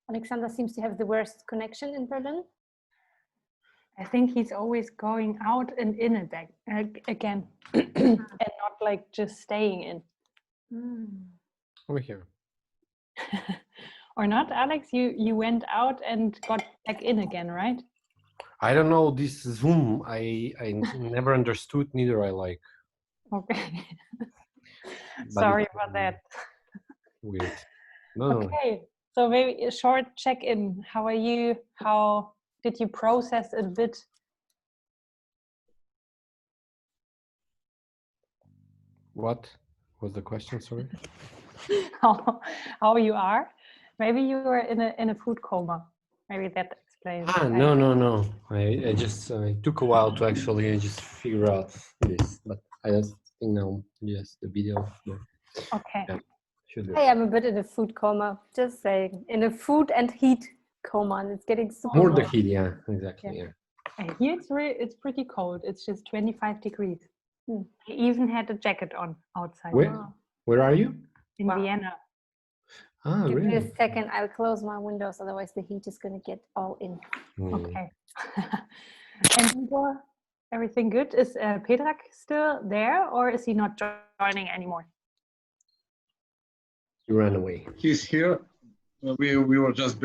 Alexander seems to have the worst connection in Berlin. I think he's always going out and in again, and not like just staying in. Over here. Or not, Alex? You went out and got back in again, right? I don't know, this Zoom, I never understood, neither I like. Okay. But Sorry it's about that. weird. No. Okay, so maybe a short check-in. How are you? How did you process a bit? What was the question, sorry? how you are? Maybe you were in a food coma. Maybe that explains. No. I just took a while to actually just figure out this, but I just think now, yes, the video. No. Okay. Yeah, should be. Hey, I'm a bit in a food coma, just saying. In a food and heat coma, and it's getting super More the hot. heat, yeah, exactly. Yeah. And here it's pretty cold. It's just 25 degrees. I even had a jacket on outside. Where are you? In Vienna. Ah, Give me really? a second, I'll close my windows, otherwise the heat is going to get all in. Okay. And Igor, everything good? Is Petrak still there, or is he not joining anymore? You ran away. He's here. We were just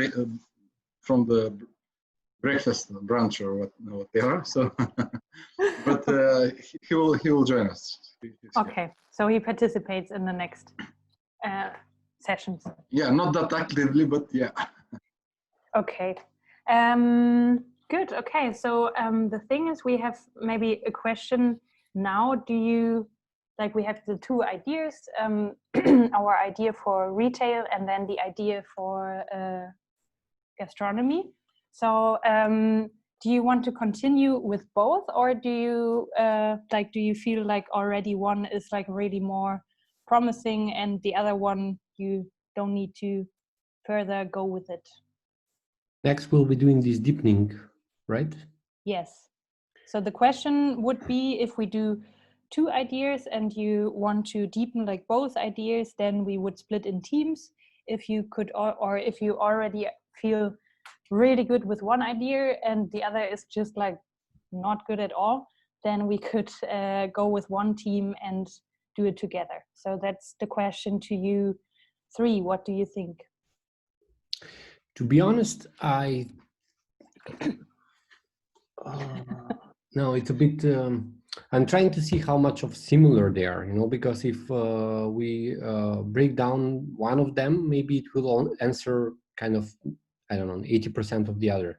from the breakfast brunch or whatever. So, but he will join us. Okay, so he participates in the next sessions. Yeah, not that actively, but yeah. Okay. Good. Okay. So the thing is, we have maybe a question now. Do you like? We have the two ideas. Our idea for retail, and then the idea for gastronomy. So, do you want to continue with both, or do you like? Do you feel like already one is like really more promising, and the other one you don't need to further go with it? Next, we'll be doing this deepening, right? Yes. So the question would be, if we do two ideas and you want to deepen like both ideas, then we would split in teams. If you could, or if you already feel really good with one idea and the other is just like not good at all, then we could go with one team and do it together. So that's the question to you three. What do you think? To be honest, no, it's a bit. I'm trying to see how much of similar they are, because if we break down one of them, maybe it will answer kind of, I don't know, 80% of the other.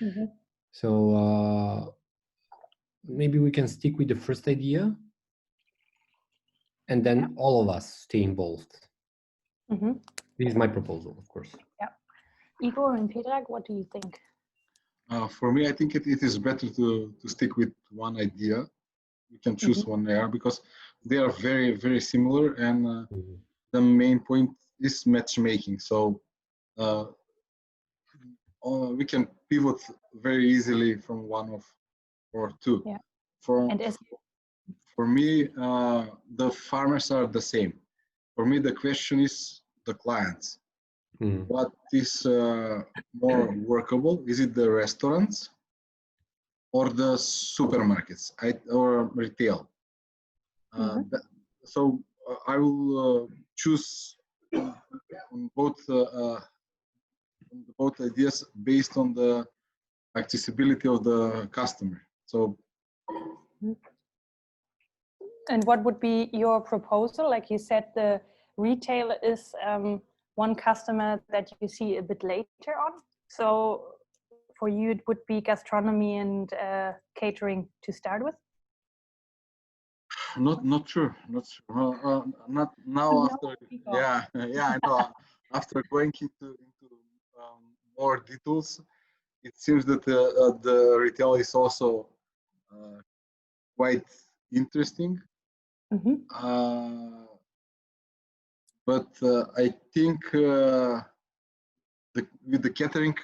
Mm-hmm. So maybe we can stick with the first idea, and then all of us stay involved. Mm-hmm. This is my proposal, of course. Yeah. Igor and Petrak, what do you think? For me, I think it is better to stick with one idea. We can choose one there because they are very, very similar, and the main point is matchmaking. So we can pivot very easily from one or two. Yeah. For me, the farmers are the same. For me, the question is the clients. What is more workable? Is it the restaurants or the supermarkets or retail? So I will choose on both ideas based on the accessibility of the customer. So. And what would be your proposal? Like you said, the retail is one customer that you see a bit later on. So for you, it would be gastronomy and catering to start with? Not sure. Not now. After I know. After going into more details, it seems that the retail is also quite interesting. But I think with the catering,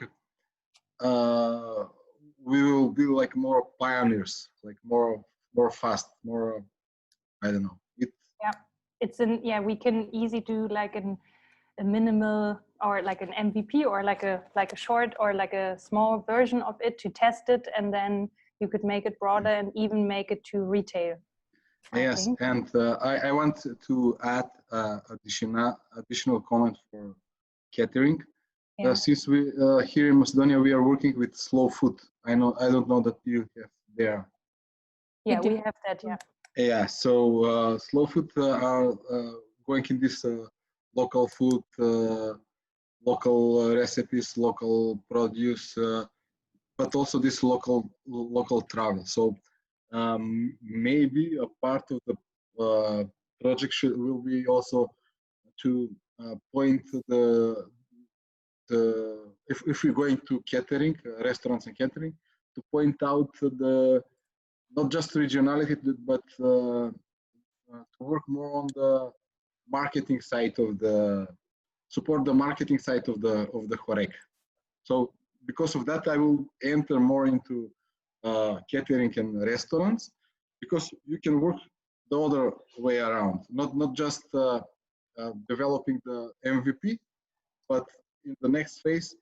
we will be like more pioneers, like more fast, more. I don't know. We can easily do like a minimal or like an MVP or like a short or like a small version of it to test it, and then you could make it broader and even make it to retail. Yes, and I want to add additional comment for catering. Yeah. Since we here in Macedonia we are working with slow food. I don't know that you have there. Yeah, we have that. Yeah. Yeah, so slow food are going in this local food, local recipes, local produce, but also this local travel. So maybe a part of the project will be also to point to if we're going to catering, restaurants and catering, to point out the not just regionality, but to work more on the marketing side of support the marketing side of the Horek. So because of that, I will enter more into catering and restaurants, because you can work the other way around, not just developing the MVP, but in the next phase,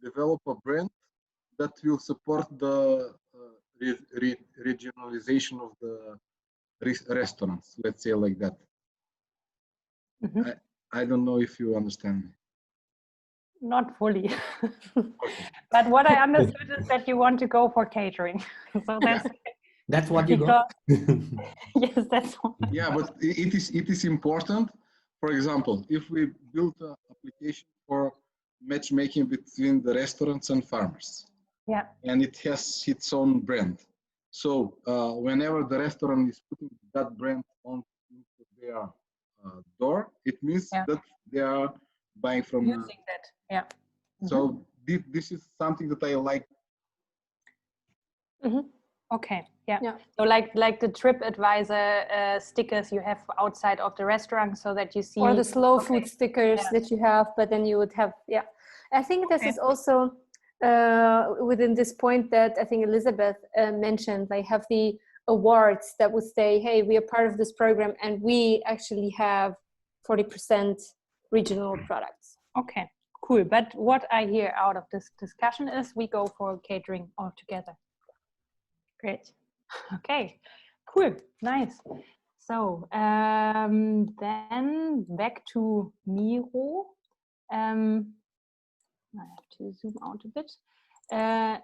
develop a brand that will support the regionalization of the restaurants, let's say like that. Mm-hmm. I don't know if you understand me. Not fully. Okay. But what I understood is that you want to go for catering. So that's what you got. Yes, that's what. Yeah, but it is important. For example, if we build an application for matchmaking between the restaurants and farmers, yeah, and it has its own brand. So whenever the restaurant is putting that brand on their door, it means that they are buying from using that. Yeah. Mm-hmm. So this is something that I like. Mm-hmm. Okay. Yeah. So like the TripAdvisor stickers you have outside of the restaurant, so that you see, or the slow food stickers that you have, but then you would have. Yeah, I think this is also within this point that I think Elizabeth mentioned. They have the awards that would say, hey, we are part of this program and we actually have 40% regional products. Okay, cool. But what I hear out of this discussion is we go for catering altogether. Great. Okay, cool, nice. So then back to Miro. I have to zoom out a bit.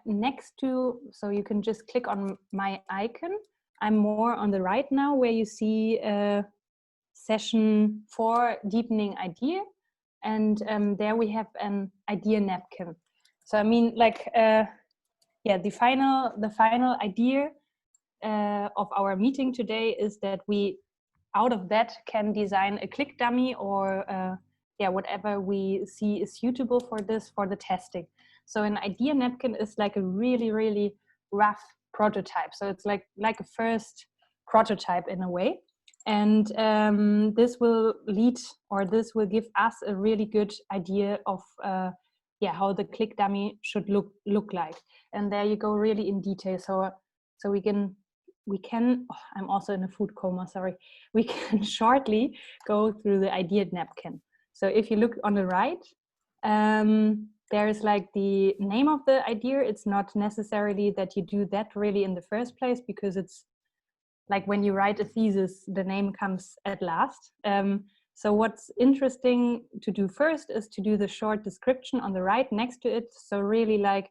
Next to, so you can just click on my icon. I'm more on the right now, where you see session 4, deepening idea. And there we have an idea napkin. So I mean, like, yeah, the final idea of our meeting today is that we, out of that, can design a click dummy or yeah, whatever we see is suitable for this, for the testing. So an idea napkin is like a really, really rough prototype. So it's like a first prototype in a way. And this will lead, or this will give us a really good idea of yeah, how the click dummy should look like. And there you go, really in detail. So we can, oh, I'm also in a food coma, sorry. We can shortly go through the idea napkin. So if you look on the right, there is like the name of the idea. It's not necessarily that you do that really in the first place, because it's like when you write a thesis, the name comes at last. So what's interesting to do first is to do the short description on the right next to it. So really like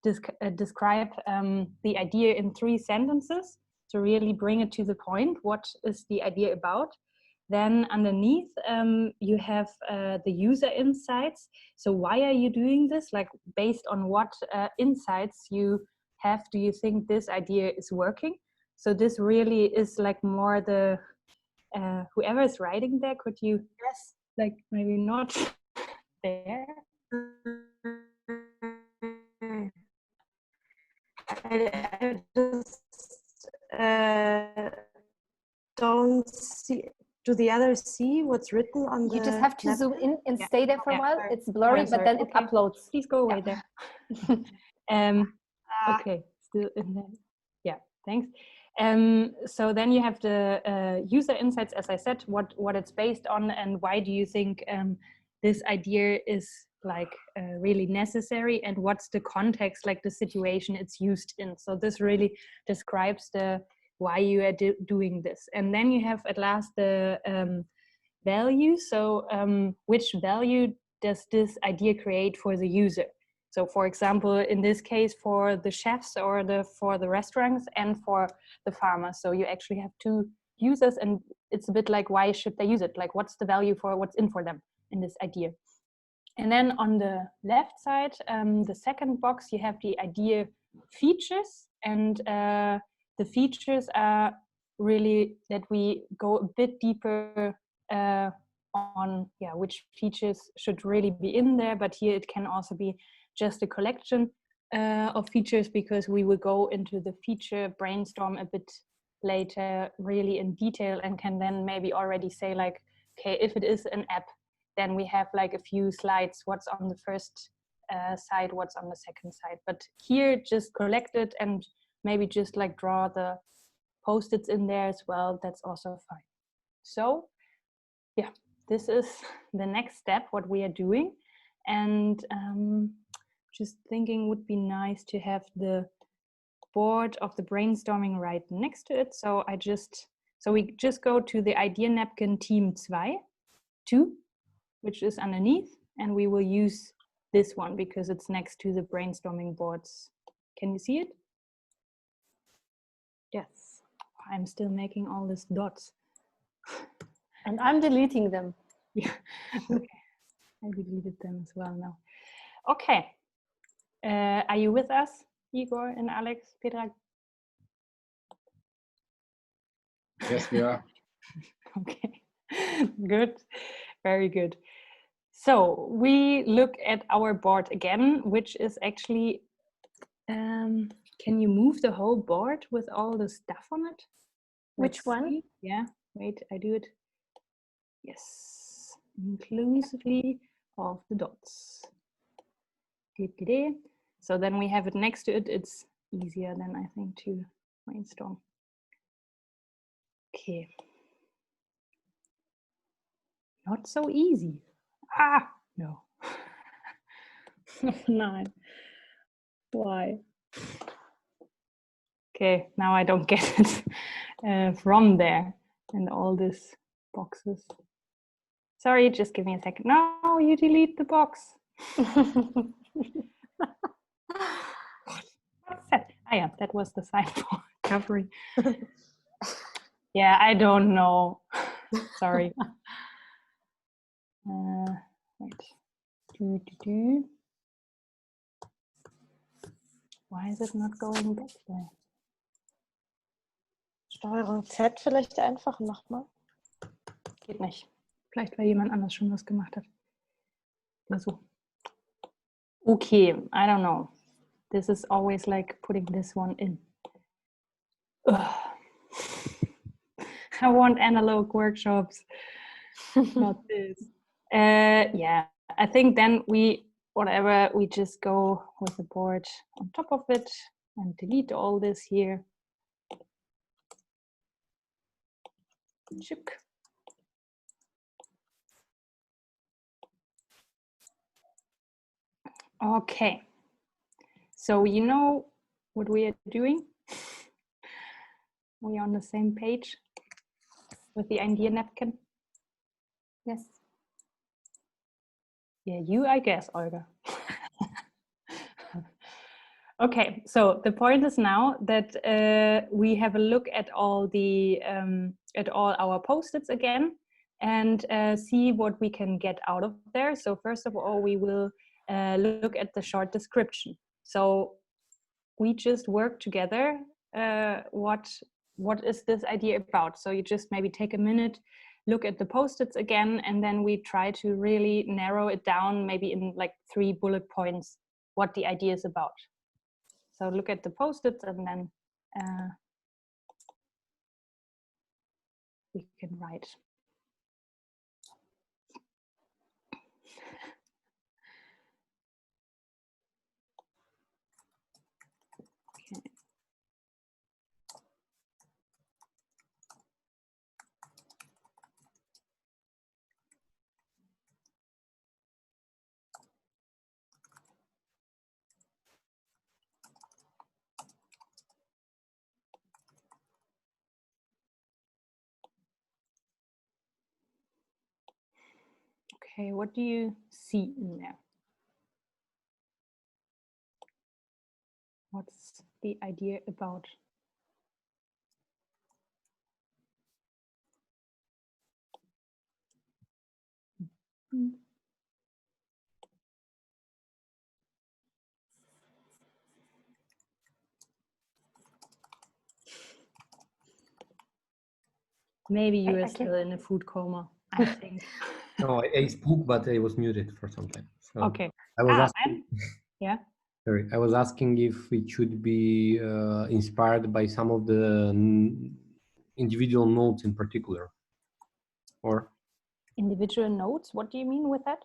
describe the idea in 3 sentences to really bring it to the point. What is the idea about? Then underneath, you have the user insights. So why are you doing this? Like based on what insights you have, do you think this idea is working? So this really is like more the, whoever is writing there, could you, yes, like maybe not there. I just don't see. Do the others see what's written on the? You just have to zoom in and stay there for a while. Sorry. It's blurry, but then it uploads. Please go away there. Okay, still in there. Yeah, thanks. So then you have the user insights, as I said, what it's based on, and why do you think this idea is like really necessary, and what's the context, like the situation it's used in. So this really describes the why you are doing this. And then you have at last the value. So which value does this idea create for the user? So for example, in this case, for the chefs or for the restaurants and for the farmers. So you actually have two users, and it's a bit like, why should they use it? Like, what's the value for what's in for them in this idea? And then on the left side, the second box, you have the idea features, and the features are really that we go a bit deeper on which features should really be in there. But here it can also be just a collection of features, because we will go into the feature brainstorm a bit later really in detail, and can then maybe already say like, okay, if it is an app, then we have like a few slides, what's on the first side, what's on the second side. But here just collect it and maybe just like draw the post-its in there as well. That's also fine. So yeah, this is the next step, what we are doing. And just thinking would be nice to have the board of the brainstorming right next to it. So we just go to the idea napkin team 2, which is underneath, and we will use this one because it's next to the brainstorming boards. Can you see it? Yes. I'm still making all these dots. And I'm deleting them. Yeah. Okay. I deleted them as well now. Okay. Are you with us, Igor and Alex, Petra? Yes, we are. Okay. Good. Very good. So we look at our board again, which is actually, can you move the whole board with all the stuff on it? Which one? See. Yeah, wait, I do it. Yes, inclusively of the dots. So then we have it next to it. It's easier then, I think, to brainstorm. Okay. Not so easy. Ah, no. No. Why? Okay, now I don't get it from there and all these boxes. Sorry, just give me a second. No, you delete the box. What's that? Ah, yeah, that was the sign for recovery. Yeah, I don't know. Sorry. Wait. Why is it not going back there? Steuerung Z vielleicht einfach nochmal. Geht nicht. Vielleicht, weil jemand anders schon was gemacht hat. Oder so. Okay, I don't know. This is always like putting this one in. Ugh. I want analog workshops, not this. Yeah, I think then we just go with the board on top of it and delete all this here. Chuk. Okay, so you know what we are doing? We are on the same page with the idea napkin? Yes. Yeah, you, I guess, Olga. Okay, so the point is now that we have a look at all our post-its again and see what we can get out of there. So first of all, we will look at the short description. So we just work together. What is this idea about? So you just maybe take a minute, look at the post-its again, and then we try to really narrow it down, maybe in like 3 bullet points, what the idea is about. So look at the post-its and then we can write. Okay. Okay, what do you see in there? What's the idea about? Maybe you are still in a food coma, I think. No, I spoke, but I was muted for some time. So Okay. I was asking. Yeah. Sorry, I was asking if it should be inspired by some of the individual notes in particular, or Individual notes. What do you mean with that?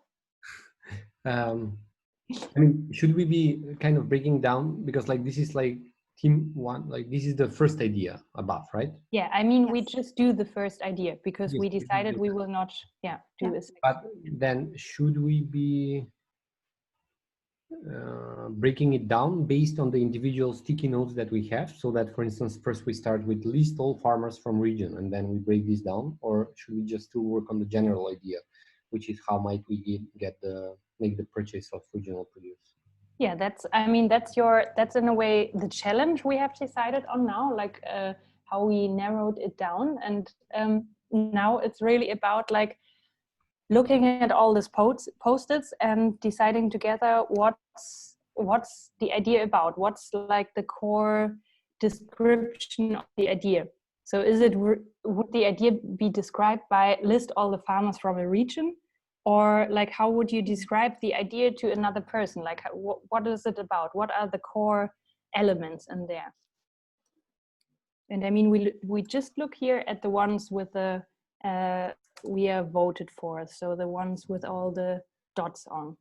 I mean, should we be kind of breaking down, because like this is like team one, like this is the first idea above, right? Yeah, I mean, we Yes. just do the first idea because Yes, we we decided do we that. will not, do a second. But then should we be breaking it down based on the individual sticky notes that we have, so that, for instance, first we start with list all farmers from region and then we break this down, or should we just still work on the general idea, which is how might we make the purchase of regional produce? Yeah, that's in a way the challenge we have decided on now, like how we narrowed it down. And now it's really about like looking at all these post-its and deciding together what's the idea about, what's like the core description of the idea. So would the idea be described by list all the farmers from a region, or like how would you describe the idea to another person? Like what is it about? What are the core elements in there? And I mean, we just look here at the ones with the we are voted for, so the ones with all the dots on.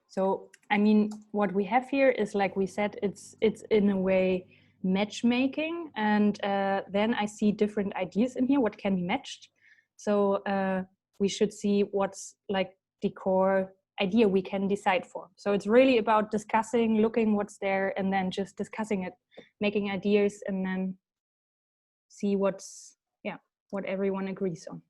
So I mean, what we have here is, like we said, it's in a way matchmaking, and then I see different ideas in here what can be matched. So we should see what's like the core idea we can decide for. So it's really about discussing, looking what's there, and then just discussing it, making ideas, and then see what everyone agrees on.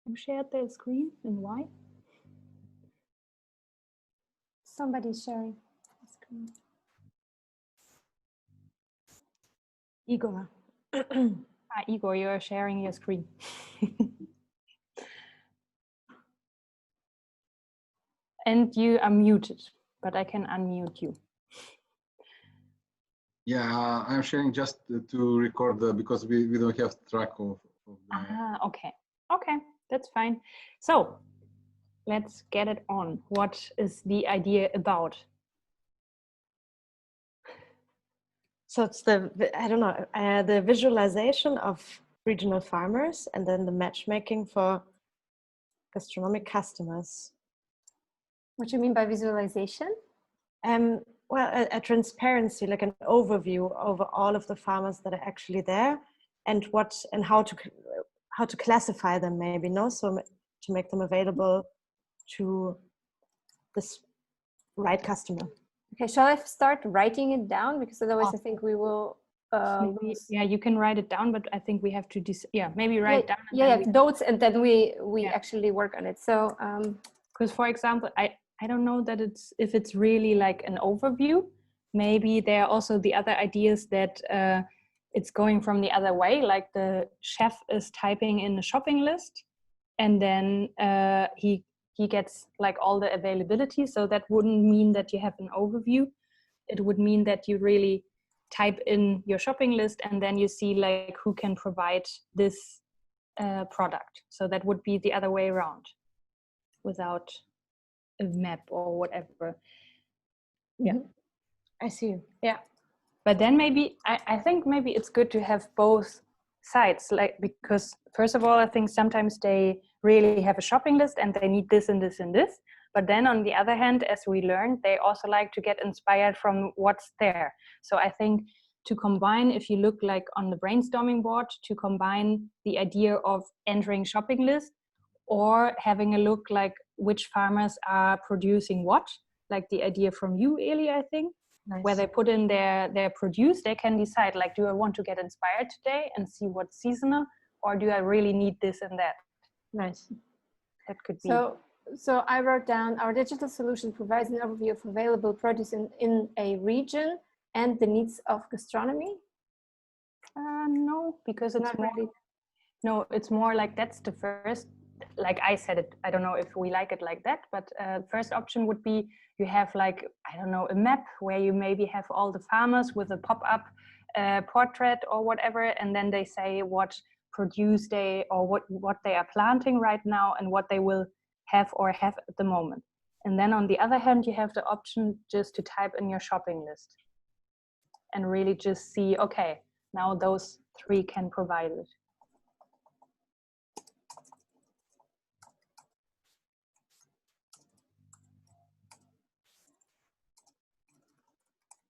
Who shared their screen and why? Somebody's sharing the screen. Igor. Igor, you're sharing your screen. And you are muted, but I can unmute you. Yeah, I'm sharing just to record because we don't have track of the... Okay. Okay, that's fine. So let's get it on. What is the idea about? So it's the visualization of regional farmers and then the matchmaking for gastronomic customers. What do you mean by visualization? Well, a transparency, like an overview over all of the farmers that are actually there, and how to classify them, maybe, no? So to make them available to this right customer. Okay, shall I start writing it down? Because otherwise I think we will lose. Yeah, you can write it down, but I think we have to maybe write it down. And notes, and then we actually work on it. So because for example, I don't know that if it's really like an overview. Maybe there are also the other ideas that it's going from the other way, like the chef is typing in a shopping list, and then he gets like all the availability. So that wouldn't mean that you have an overview. It would mean that you really type in your shopping list, and then you see like who can provide this product. So that would be the other way around, without a map or whatever. Yeah, I see. Yeah, but then maybe I think maybe it's good to have both sides, like, because first of all, I think sometimes they really have a shopping list and they need this and this and this, but then on the other hand, as we learned, they also like to get inspired from what's there. So I think to combine, if you look like on the brainstorming board, to combine the idea of entering shopping list or having a look like which farmers are producing what, like the idea from you, Eli, I think. Nice. where they put in their produce. They can decide, like, do I want to get inspired today and see what's seasonal, or do I really need this and that? Nice. That could be. So I wrote down, our digital solution provides an overview of available produce in a region and the needs of gastronomy. No, because it's Not more, really. no, it's more like that's the first, like I said it, I don't know if we like it like that, but first option would be you have, like, I don't know, a map where you maybe have all the farmers with a pop-up portrait or whatever, and then they say what produce they, or what they are planting right now and what they will have at the moment. And then on the other hand, you have the option just to type in your shopping list and really just see, okay, now those 3 can provide it.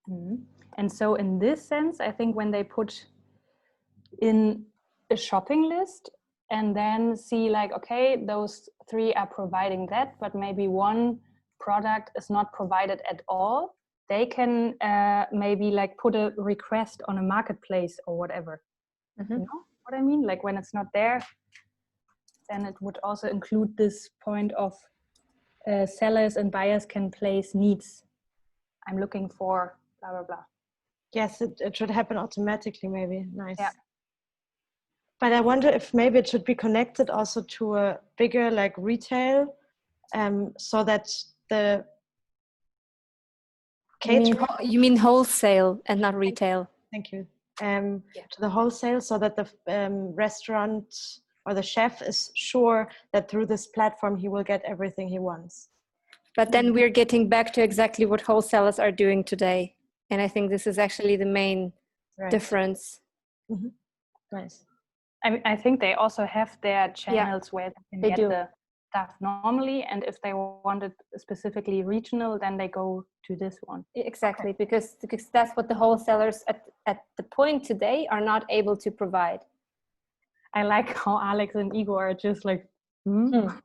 Mm-hmm. And so in this sense, I think when they put in a shopping list and then see, like, okay, those 3 are providing that, but maybe one product is not provided at all, they can maybe like put a request on a marketplace or whatever. Mm-hmm. You know what I mean? Like, when it's not there, then it would also include this point of sellers and buyers can place needs. I'm looking for blah, blah, blah. Yes, it should happen automatically, maybe. Nice. Yeah. But I wonder if maybe it should be connected also to a bigger, like, retail, so that the catering... You mean wholesale and not retail? Thank you. To the wholesale, so that the restaurant or the chef is sure that through this platform he will get everything he wants. But then we're getting back to exactly what wholesalers are doing today. And I think this is actually the main difference. Mm-hmm. Nice. I think they also have their channels where they can get the stuff normally, and if they want it specifically regional, then they go to this one. Exactly, because that's what the wholesalers at the point today are not able to provide. I like how Alex and Igor are just like, I'm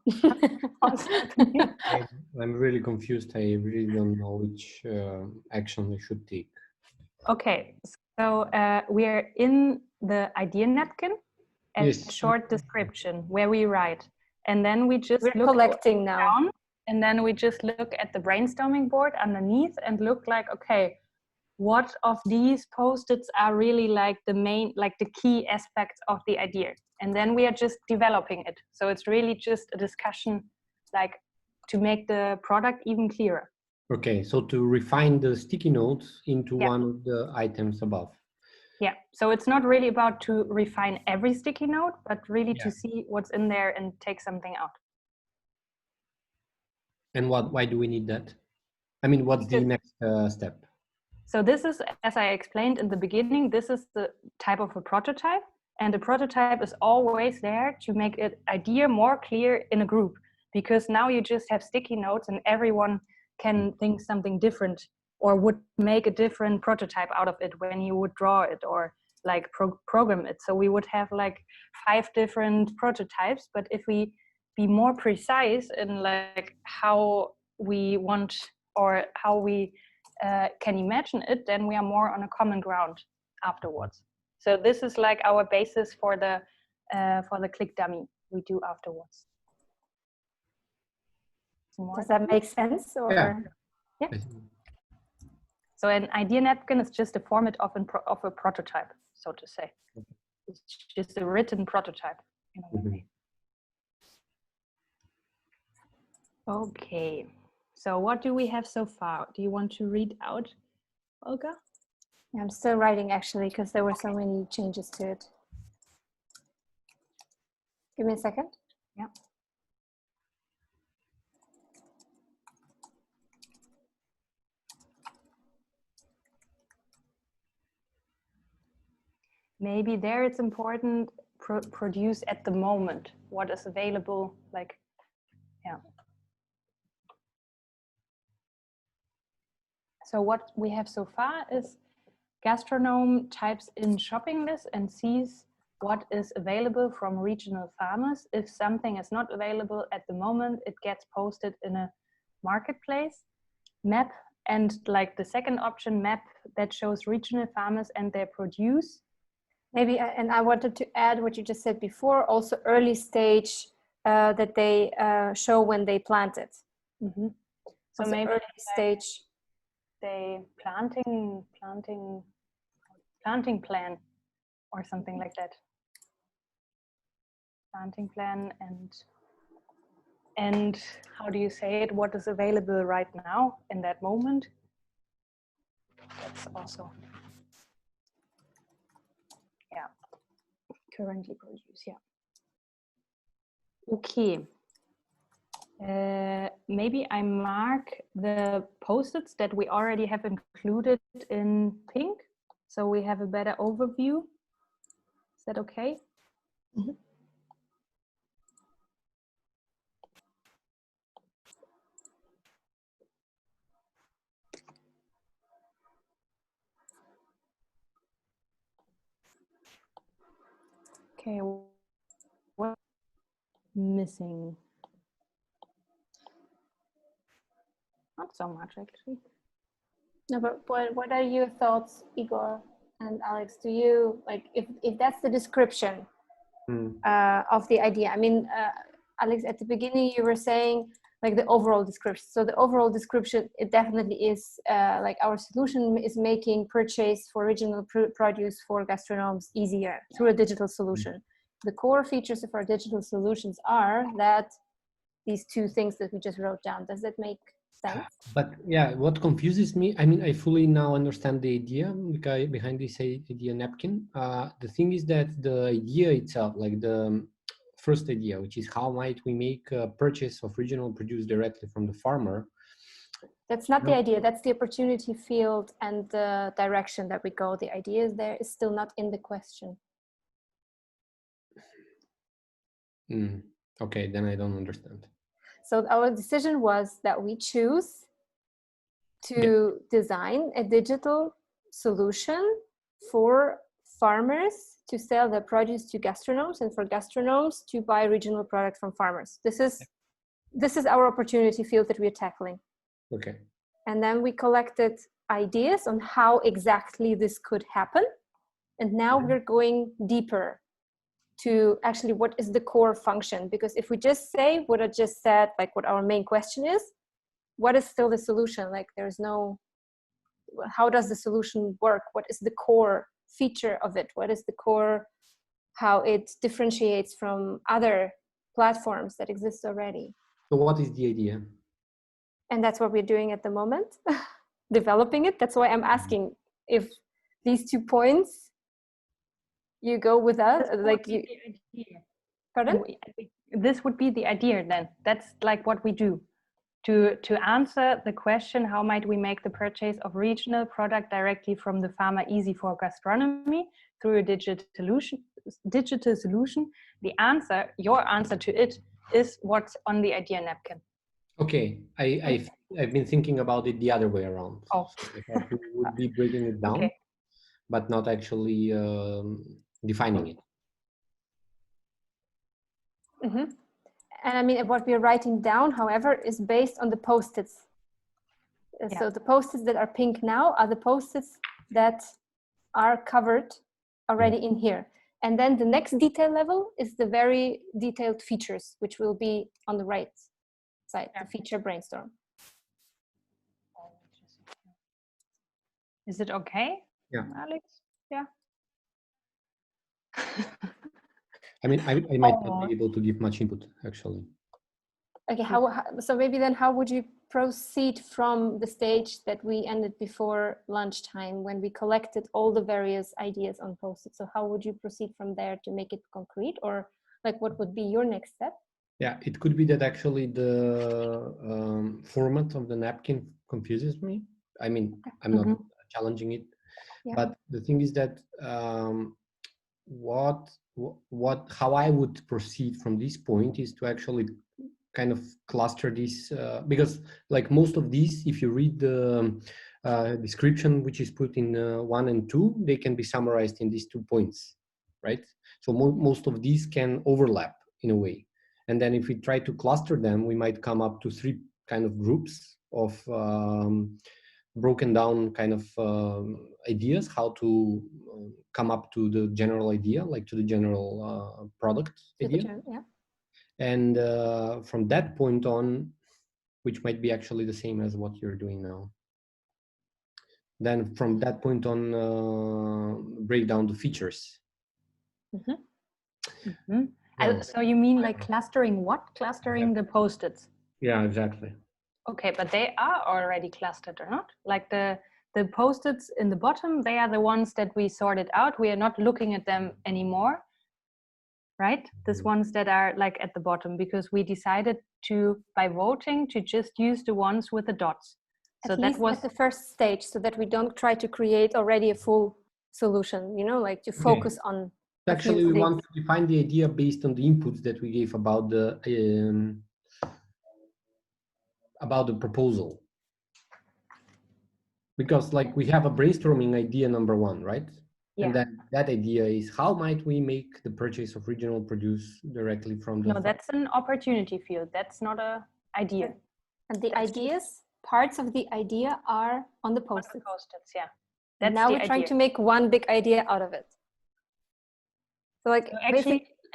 really confused. I really don't know which action we should take. Okay, so we're in the idea napkin and short description where we write, and then we just we're collecting now down, and then we just look at the brainstorming board underneath and look like, okay, what of these post-its are really like the main, like the key aspects of the idea, and then we are just developing it. So it's really just a discussion, like, to make the product even clearer. Okay, so to refine the sticky notes into one of the items above. Yeah, so it's not really about to refine every sticky note, but really to see what's in there and take something out. And why do we need that? I mean, what's the next step? So this is, as I explained in the beginning, this is the type of a prototype. And the prototype is always there to make an idea more clear in a group. Because now you just have sticky notes and everyone can think something different, or would make a different prototype out of it when you would draw it or like program it. So we would have like 5 different prototypes, but if we be more precise in like how we want or how we can imagine it, then we are more on a common ground afterwards. So this is like our basis for the click dummy we do afterwards. Does that make sense? Or? Yeah. So an idea napkin is just a format of a prototype, so to say. It's just a written prototype. In a way. Okay. So what do we have so far? Do you want to read out, Olga? I'm still writing, actually, because there were so many changes to it. Give me a second. Yeah. Maybe there it's important produce at the moment, what is available, like, yeah. So what we have so far is gastronome types in shopping list and sees what is available from regional farmers. If something is not available at the moment, it gets posted in a marketplace. Map and like the second option, map that shows regional farmers and their produce. Maybe, and I wanted to add what you just said before, also early stage that they show when they planted. Mm-hmm. So also maybe early stage. They planting plan or something like that. Planting plan and how do you say it? What is available right now in that moment? That's also, yeah, currently produce, yeah. Okay. Maybe I mark the post-its that we already have included in pink, so we have a better overview. Is that okay? Mm-hmm. Okay, what's missing? Not so much, actually. No, but what are your thoughts, Igor and Alex? Do you, like, if that's the description of the idea? I mean, Alex, at the beginning you were saying like the overall description. So the overall description, it definitely is like our solution is making purchase for original produce for gastronomes easier through a digital solution. The core features of our digital solutions are that these two things that we just wrote down. Does that make sense? But yeah, what confuses me, I mean, I fully now understand the idea behind this idea napkin. The thing is that the idea itself, like the first idea, which is how might we make a purchase of regional produce directly from the farmer. That's not the idea. That's the opportunity field and the direction that we go. The idea is there is still not in the question. Okay, then I don't understand. So our decision was that we choose to design a digital solution for farmers to sell their produce to gastronomes and for gastronomes to buy regional products from farmers. This is our opportunity field that we're tackling. Okay. And then we collected ideas on how exactly this could happen. And now we're going deeper to actually what is the core function. Because if we just say what I just said, like what our main question is, what is still the solution? Like there's no, how does the solution work? What is the core feature of it? What is the core, how it differentiates from other platforms that exist already? So what is the idea? And that's what we're doing at the moment, developing it. That's why I'm asking if these 2 points, you go with us, like you, pardon? This would be the idea then. That's like what we do. To answer the question, how might we make the purchase of regional product directly from the farmer easy for gastronomy through a digital solution, the answer, your answer to it is what's on the idea napkin. Okay, I've been thinking about it the other way around. Oh. So I thought we would be breaking it down, okay. But not actually defining it. Mm-hmm. And I mean, what we're writing down, however, is based on the post-its. Yeah. So the post-its that are pink now are the post-its that are covered already in here. And then the next detail level is the very detailed features, which will be on the right side, the feature brainstorm. Is it okay? Yeah. Alex? Yeah. I mean, I might not be able to give much input, actually. Okay, so maybe then how would you proceed from the stage that we ended before lunchtime when we collected all the various ideas on post-it? So how would you proceed from there to make it concrete, or like what would be your next step? Yeah, it could be that actually the format of the napkin confuses me. I mean, I'm not challenging it, but the thing is that how I would proceed from this point is to actually kind of cluster this because like most of these, if you read the description which is put in 1 and 2, they can be summarized in these 2 points, right? So most of these can overlap in a way. And then if we try to cluster them, we might come up to 3 kind of groups of broken down kind of ideas how to come up to the general idea, like to the general product idea. Yeah. And from that point on, which might be actually the same as what you're doing now, then from that point on, break down the features. So you mean like clustering what? Clustering the post-its? Yeah, exactly. Okay, but they are already clustered or not? Like the post-its in the bottom, they are the ones that we sorted out. We are not looking at them anymore, right? These ones that are like at the bottom, because we decided to, by voting, to just use the ones with the dots. So at that least was at the first stage, so that we don't try to create already a full solution, you know, like to focus on. Actually, we want to define the idea based on the inputs that we gave about the proposal. Because like we have a brainstorming idea number one, right? Yeah. And then that idea is how might we make the purchase of regional produce directly from the... No, that's an opportunity field. That's not an idea. And the ideas, parts of the idea are on the post-its. Yeah. And now we're trying to make one big idea out of it. So like so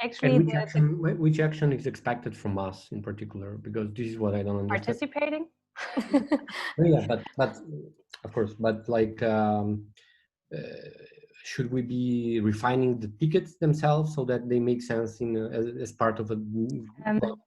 actually which action is expected from us in particular? Because this is what I don't understand. Participating? Yeah, but of course, but like should we be refining the tickets themselves so that they make sense in as part of a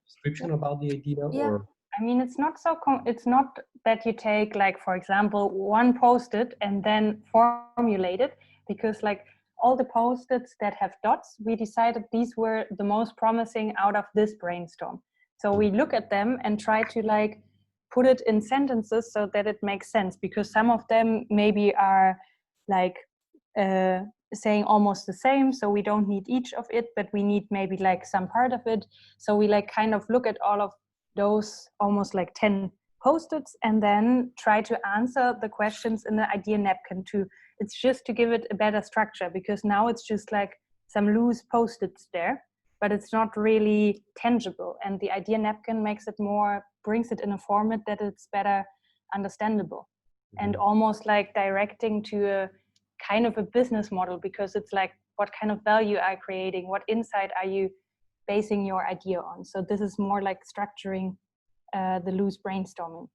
description about the idea? Yeah. Or I mean, it's not so it's not that you take, like, for example, one post-it and then formulate it, because like all the post-its that have dots, we decided these were the most promising out of this brainstorm. So we look at them and try to like put it in sentences so that it makes sense, because some of them maybe are like saying almost the same, so we don't need each of it, but we need maybe like some part of it. So we like kind of look at all of those almost like 10 post-its and then try to answer the questions in the idea napkin too. It's just to give it a better structure, because now it's just like some loose post-its there, but it's not really tangible. And the idea napkin makes it more, brings it in a format that it's better understandable, and almost like directing to a kind of a business model, because it's like, what kind of value are you creating? What insight are you basing your idea on? So this is more like structuring the loose brainstorming.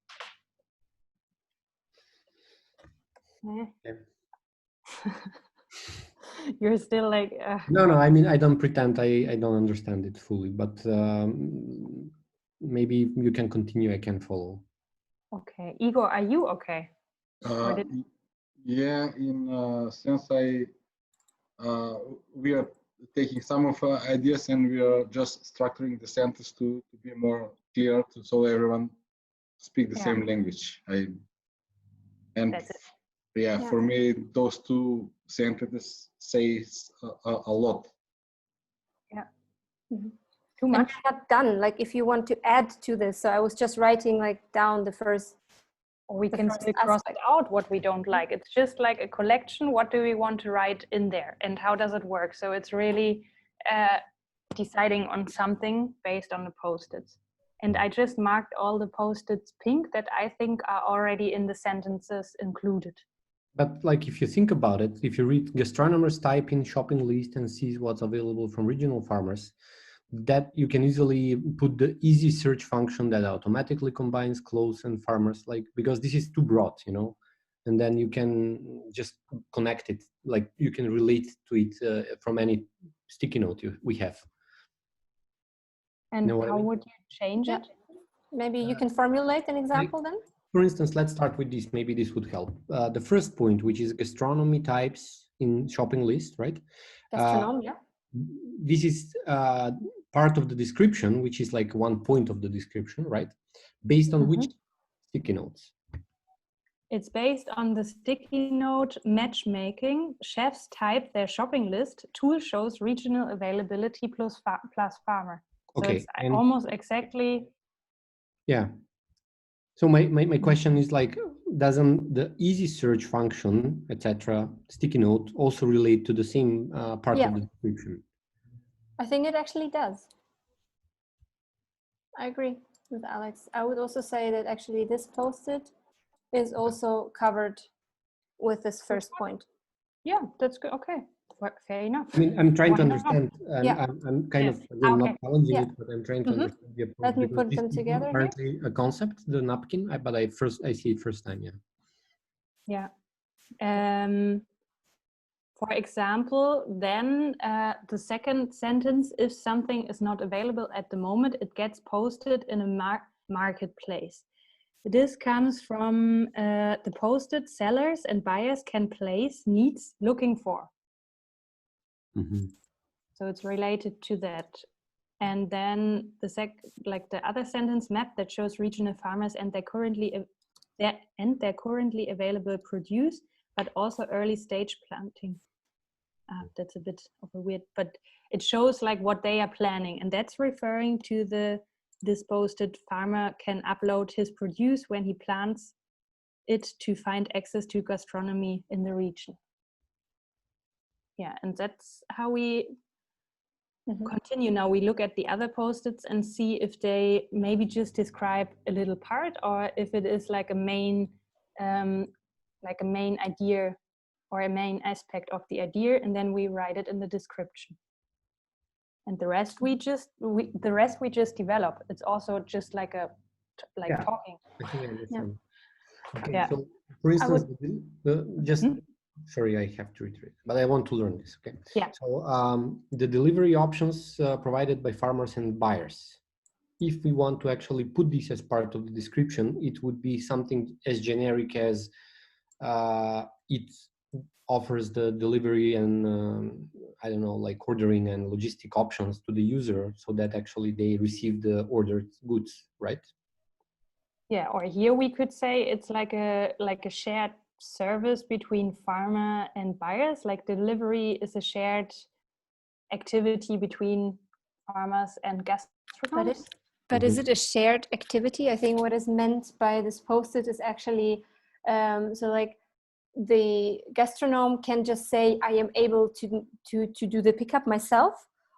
You're still like no, I mean, I don't pretend I don't understand it fully, but maybe you can continue, I can follow. Okay, Igor, are you okay? Yeah, in a sense, we are taking some of our ideas and we are just structuring the sentence to be more clear, so everyone speak the same language. That's it. Yeah, for me, those two sentences says a lot. Yeah. Too much. And not done. Like if you want to add to this, so I was just writing like down the first. Or we can still cross it out what we don't like. It's just like a collection. What do we want to write in there, and how does it work? So it's really deciding on something based on the post-its. And I just marked all the post-its pink that I think are already in the sentences included. But like, if you think about it, if you read gastronomers type in shopping list and sees what's available from regional farmers, that you can easily put the easy search function that automatically combines clothes and farmers, like, because this is too broad, you know, and then you can just connect it, like you can relate to it from any sticky note we have. And how would you change it? Maybe you can formulate an example then? For instance, let's start with this. Maybe this would help. The first point, which is gastronomy types in shopping list, right? Gastronomy, yeah. This is part of the description, which is like one point of the description, right? Based on which sticky notes? It's based on the sticky note matchmaking. Chefs type their shopping list. Tool shows regional availability plus farmer. Okay. So it's almost exactly. Yeah. So my question is like, doesn't the easy search function, etc., sticky note also relate to the same part of the description? I think it actually does. I agree with Alex. I would also say that actually this post-it is also covered with this first point. Yeah, that's good. Okay, fair enough. I mean, I'm trying to Why not? understand, and Yeah. I'm kind of again Okay. not challenging Yeah. it, but I'm trying to understand the approach. Let me because put this them is together here. apparently a concept, the napkin, but I see it first time. Yeah. Yeah. For example, then the second sentence, if something is not available at the moment, it gets posted in a marketplace. This comes from the posted sellers and buyers can place needs looking for. Mm-hmm. So it's related to that. And then the other sentence, map that shows regional farmers and their currently available produce, but also early stage planting. That's a bit of a weird, but it shows like what they are planning, and that's referring to this posted farmer can upload his produce when he plants it to find access to gastronomy in the region. Yeah, and that's how we continue. Now we look at the other post-its and see if they maybe just describe a little part, or if it is like a main idea or a main aspect of the idea, and then we write it in the description. And the rest we just develop. It's also just like talking. I think I understand. Yeah. Okay, Yeah. so for instance, sorry, I have to reiterate, but I want to learn this. Okay. Yeah. So the delivery options provided by farmers and buyers. If we want to actually put this as part of the description, it would be something as generic as it offers the delivery and I don't know, like ordering and logistic options to the user, so that actually they receive the ordered goods, right? Yeah, or here we could say it's like a shared service between farmer and buyers. Like delivery is a shared activity between farmers and gastronomes. But is it a shared activity? I think what is meant by this post-it is actually so like the gastronome can just say I am able to do the pickup myself,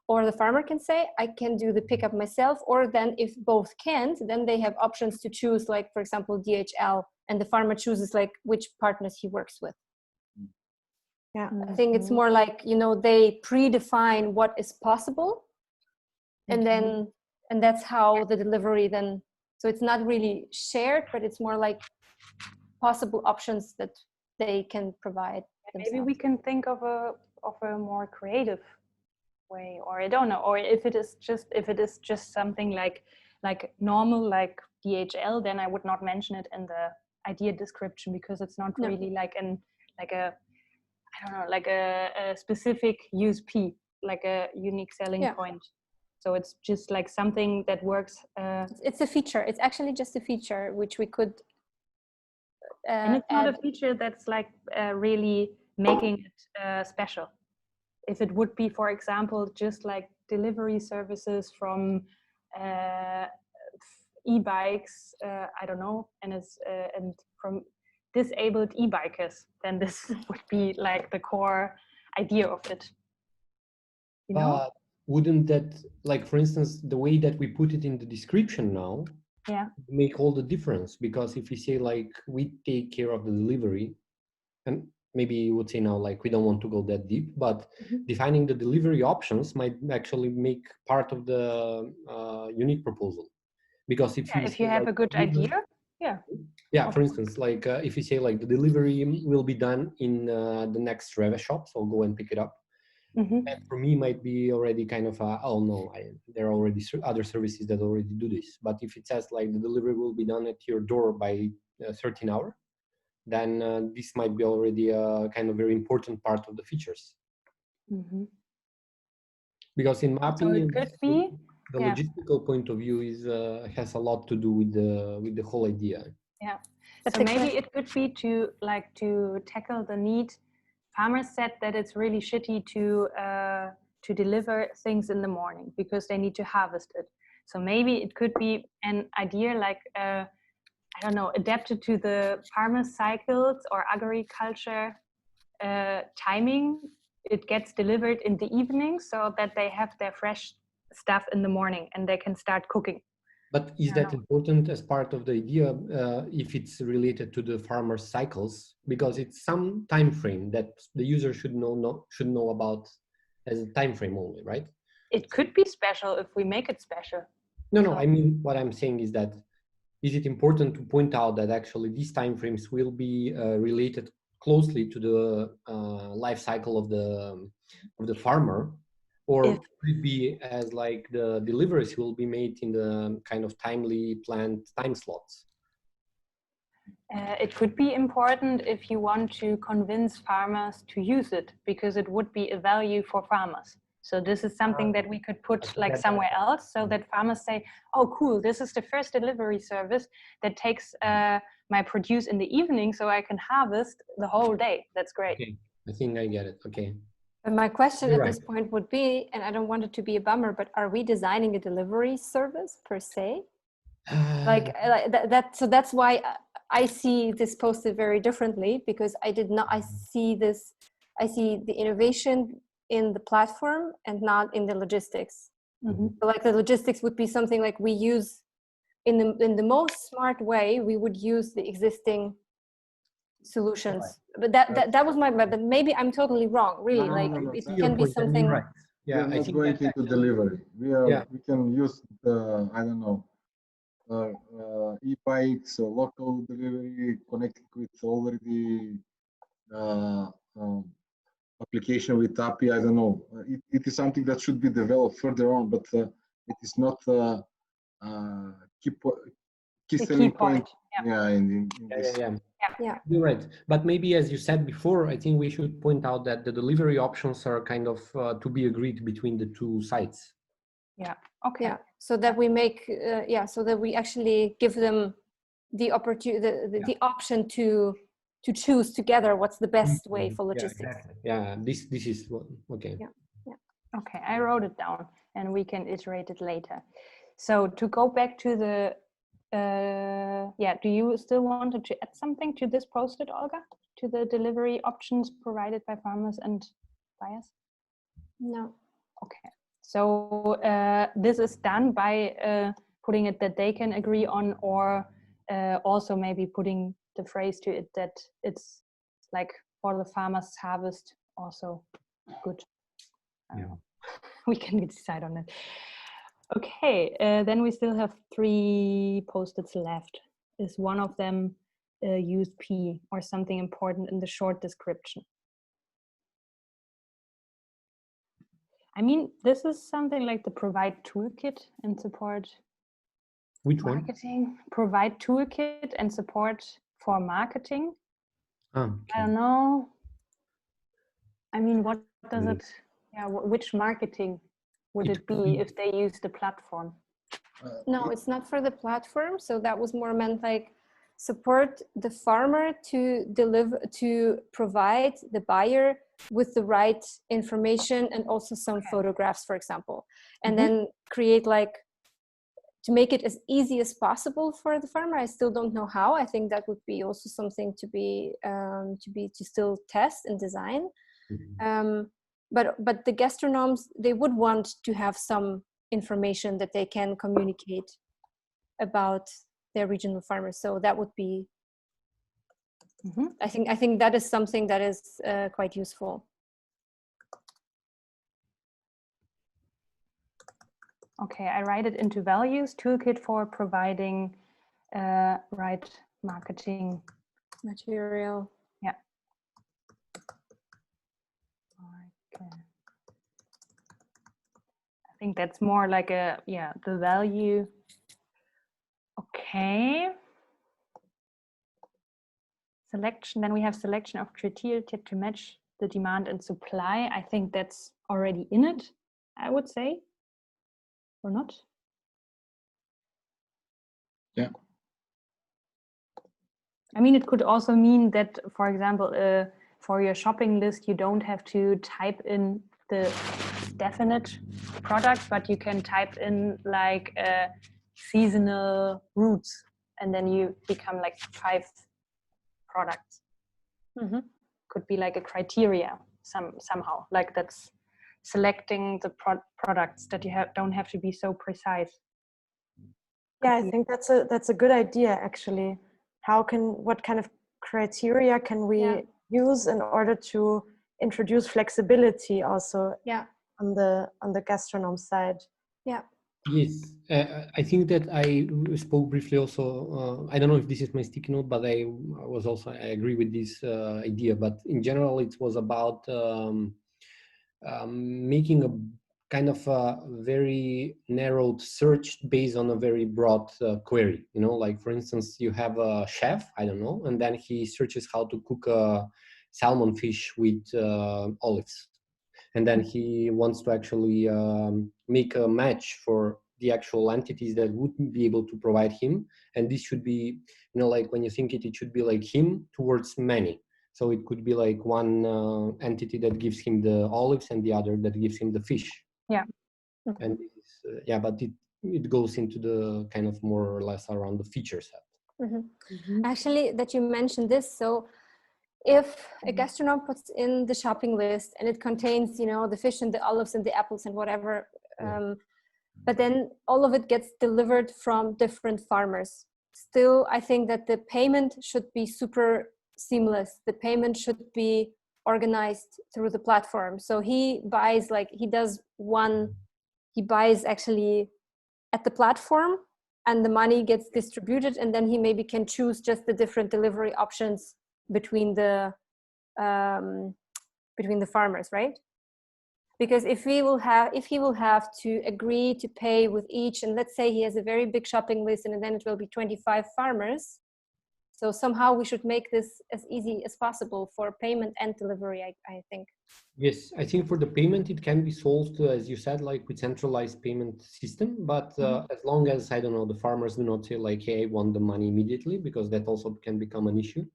or the farmer can say I can do the pickup myself, or then if both can't, then they have options to choose, like for example DHL, and the farmer chooses like which partners he works with. Yeah, I think it's more like, you know, they predefine what is possible, and then and that's how the delivery then, so it's not really shared, but it's more like possible options that they can provide themselves. Maybe we can think of a more creative way, or I don't know, or if it is just something like normal, like DHL, then I would not mention it in the idea description, because it's not really like a specific USP, like a unique selling point. So it's just like something that works. It's a feature. It's actually just a feature which we could and it's not a feature that's like really making it special. If it would be, for example, just like delivery services from e-bikes, I don't know, and from disabled e-bikers, then this would be like the core idea of it. You know? Wouldn't that, like for instance, the way that we put it in the description now, make all the difference? Because if we say like we take care of the delivery, and maybe you would say now like we don't want to go that deep, but defining the delivery options might actually make part of the unique proposal. Because if you have a good idea, for instance, like if you say like the delivery will be done in the next Reva shop, so go and pick it up. That for me might be already kind of oh no, there are already other services that already do this. But if it says like the delivery will be done at your door by 13 hours, then this might be already a kind of very important part of the features. Because in my opinion, it could be the logistical point of view is has a lot to do with the whole idea. Yeah, so maybe it could be to tackle the need. Farmers said that it's really shitty to deliver things in the morning because they need to harvest it. So maybe it could be an idea like I don't know, adapted to the farmers' cycles or agriculture timing. It gets delivered in the evening so that they have their fresh stuff in the morning and they can start cooking. But is that important as part of the idea if it's related to the farmer's cycles? Because it's some time frame that the user should know about as a time frame only, right? It could be special if we make it special. No, I mean, what I'm saying is that, is it important to point out that actually these timeframes will be related closely to the life cycle of the farmer, or could it be as like the deliveries will be made in the kind of timely planned time slots? It could be important if you want to convince farmers to use it, because it would be a value for farmers. So this is something that we could put like somewhere else, so that farmers say, oh cool, this is the first delivery service that takes my produce in the evening, so I can harvest the whole day. That's great. Okay, I think I get it. Okay. But my question at this point would be, and I don't want it to be a bummer, but are we designing a delivery service per se? Like that, so that's why I see this posted very differently, because I see the innovation in the platform and not in the logistics. Mm-hmm. So like the logistics would be something like we use in the most smart way, we would use the existing solutions. Right. But that was but maybe I'm totally wrong, really. No. It can be something. Right. Yeah, we are not going into delivery. We can use the, I don't know, e-bikes, local delivery connected with already application with API. I don't know. It is something that should be developed further on, but it is not key selling point. Yeah. You're right. But maybe, as you said before, I think we should point out that the delivery options are kind of to be agreed between the two sides. Yeah. Okay. Yeah. So that we make, so that we actually give them the opportunity, the option to choose together what's the best way for logistics. Yeah, exactly. Yeah. This is okay. Yeah. Okay, I wrote it down, and we can iterate it later. So to go back to the, do you still wanted to add something to this post-it, Olga? To the delivery options provided by farmers and buyers? No. Okay. So this is done by putting it that they can agree on, or also maybe putting the phrase to it that it's like for the farmers harvest also good. We can decide on it. Okay, then we still have 3 post-its left. Is one of them use P or something important in the short description? I mean, this is something like the provide toolkit and support. Which marketing? One? Provide toolkit and support for marketing. Okay. I don't know. I mean, what does it? Yeah, which marketing would it be if they use the platform? No, it's not for the platform. So that was more meant like support the farmer to provide the buyer with the right information and also some photographs, for example, and then create like to make it as easy as possible for the farmer. I still don't know how. I think that would be also something to still test and design. But the gastronomes, they would want to have some information that they can communicate about their regional farmers. So that would be, I think that is something that is quite useful. Okay, I write it into values, toolkit for providing right marketing material. Yeah. Okay. I think that's more like the value. Okay. Selection, then we have selection of criteria to match the demand and supply. I think that's already in it, I would say. Or not? Yeah. I mean, it could also mean that, for example, for your shopping list, you don't have to type in the definite product, but you can type in like seasonal roots, and then you become like 5 products. Could be like a criteria somehow, like that's selecting the products that you don't have to be so precise. Yeah, I think that's a good idea actually. What kind of criteria can we use in order to introduce flexibility also on the gastronome side? Yeah. Yes, I think that I spoke briefly also. I don't know if this is my sticky note, but I agree with this idea. But in general, it was about making a kind of a very narrowed search based on a very broad query. You know, like for instance, you have a chef, I don't know, and then he searches how to cook a salmon fish with olives. And then he wants to actually make a match for the actual entities that would be able to provide him. And this should be, you know, like when you think it should be like him towards many. So it could be like one entity that gives him the olives and the other that gives him the fish. Yeah. And but it goes into the kind of more or less around the feature set. Actually, that you mentioned this, so if a gastronome puts in the shopping list and it contains, you know, the fish and the olives and the apples and whatever, but then all of it gets delivered from different farmers. Still, I think that the payment should be super seamless. The payment should be organized through the platform. So he buys, like he buys actually at the platform and the money gets distributed, and then he maybe can choose just the different delivery options between the farmers, right? Because if he will have to agree to pay with each, and let's say he has a very big shopping list and then it will be 25 farmers, so somehow we should make this as easy as possible for payment and delivery, I think. Yes, I think for the payment it can be solved, as you said, like with centralized payment system. But as long as, I don't know, the farmers do not say like, hey, I want the money immediately, because that also can become an issue.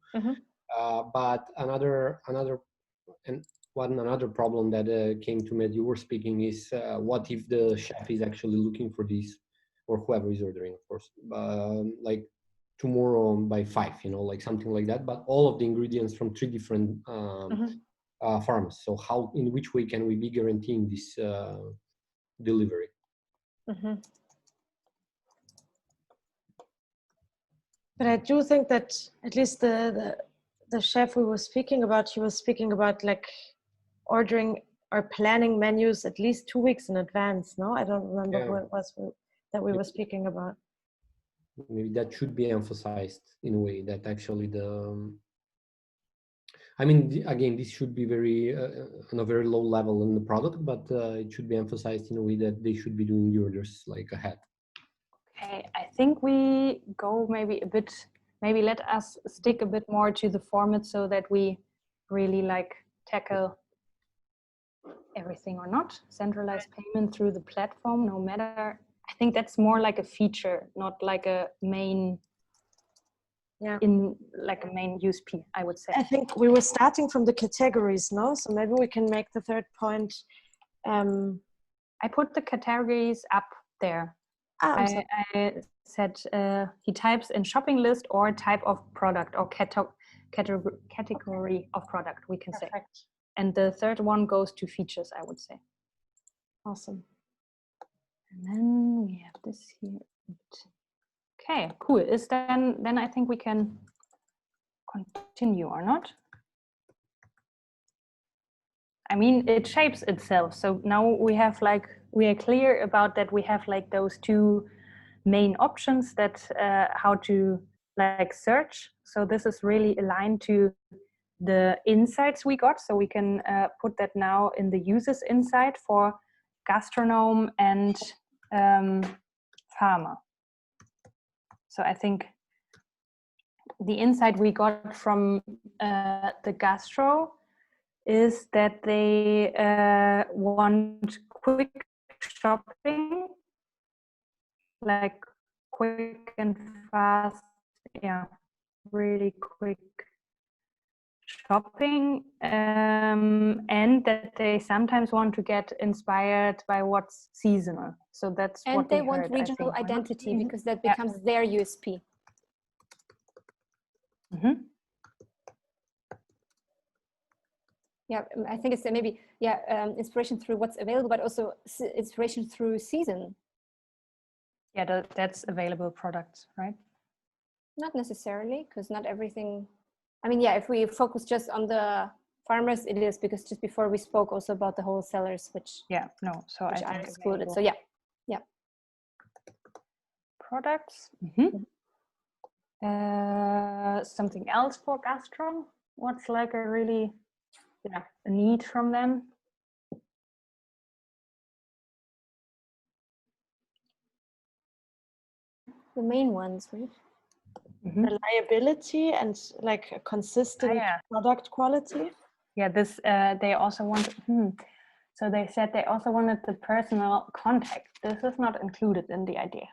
But another problem that came to me, you were speaking, is what if the chef is actually looking for this, or whoever is ordering, of course, like tomorrow by 5, you know, like something like that, but all of the ingredients from 3 different farms. So how, in which way can we be guaranteeing this delivery? But I do think that at least the chef we were speaking about, he was speaking about like ordering or planning menus at least 2 weeks in advance. No, I don't remember what it was that we were speaking about. Maybe that should be emphasized in a way that actually I mean, again, this should be very on a very low level in the product, but it should be emphasized in a way that they should be doing the orders like ahead. Okay, I think we go maybe let us stick a bit more to the format so that we really like tackle everything or not. Centralized payment through the platform, no matter. I think that's more like a feature, not like a main main USP, I would say. I think we were starting from the categories, no? So maybe we can make the third point. I put the categories up there. I said he types in shopping list or type of product or category of product, we can say. And the third one goes to features, I would say. Awesome. And then we have this here. Okay, cool. Is then I think we can continue or not? I mean, it shapes itself. So now we are clear about that. We have like those 2 main options that how to like search. So this is really aligned to the insights we got. So we can put that now in the users insight for gastronome and farmer. So I think the insight we got from the gastro is that they want quick shopping, like quick and fast, really quick shopping, and that they sometimes want to get inspired by what's seasonal. So that's what they want regional identity, because that becomes their USP. Yeah, I think it's maybe inspiration through what's available, but also inspiration through season. Yeah, that's available products, right? Not necessarily, because not everything. I mean, yeah, if we focus just on the farmers, it is, because just before we spoke also about the wholesalers, which So which I are excluded. available. So yeah. Products. Something else for gastro? What's like a really a need from them? The main ones, right? Reliability and like a consistent product quality. Yeah, this they also want. So they said they also wanted the personal contact. This is not included in the idea.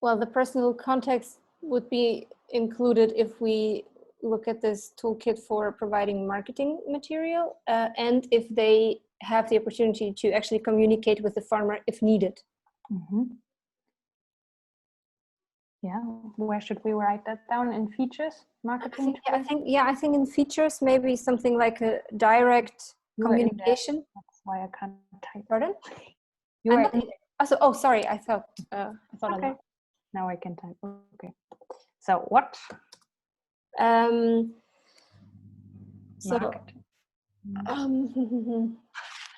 Well, the personal context would be included if we look at this toolkit for providing marketing material, and if they have the opportunity to actually communicate with the farmer if needed. Yeah, where should we write that down? In features, marketing? I think in features, maybe something like a direct communication. That's why I can't type. Pardon? Oh, sorry. I thought. Okay. Now I can type. Okay. So what?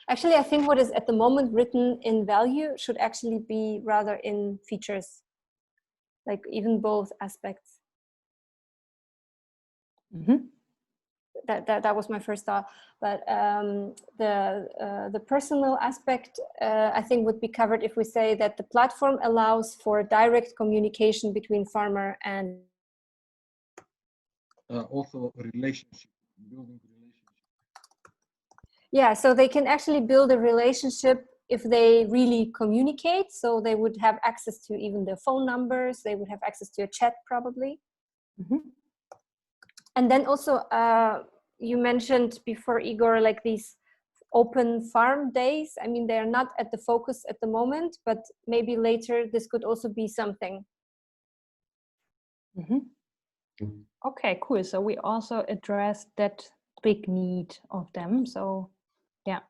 Actually, I think what is at the moment written in value should actually be rather in features, like even both aspects. That was my first thought, but the personal aspect I think would be covered if we say that the platform allows for direct communication between farmer and also relationship, building relationship. Yeah, so they can actually build a relationship if they really communicate. So they would have access to even their phone numbers. They would have access to a chat probably. And then also, you mentioned before, Igor, like these open farm days. I mean, they're not at the focus at the moment, but maybe later this could also be something. Okay, cool. So we also addressed that big need of them. So, yeah.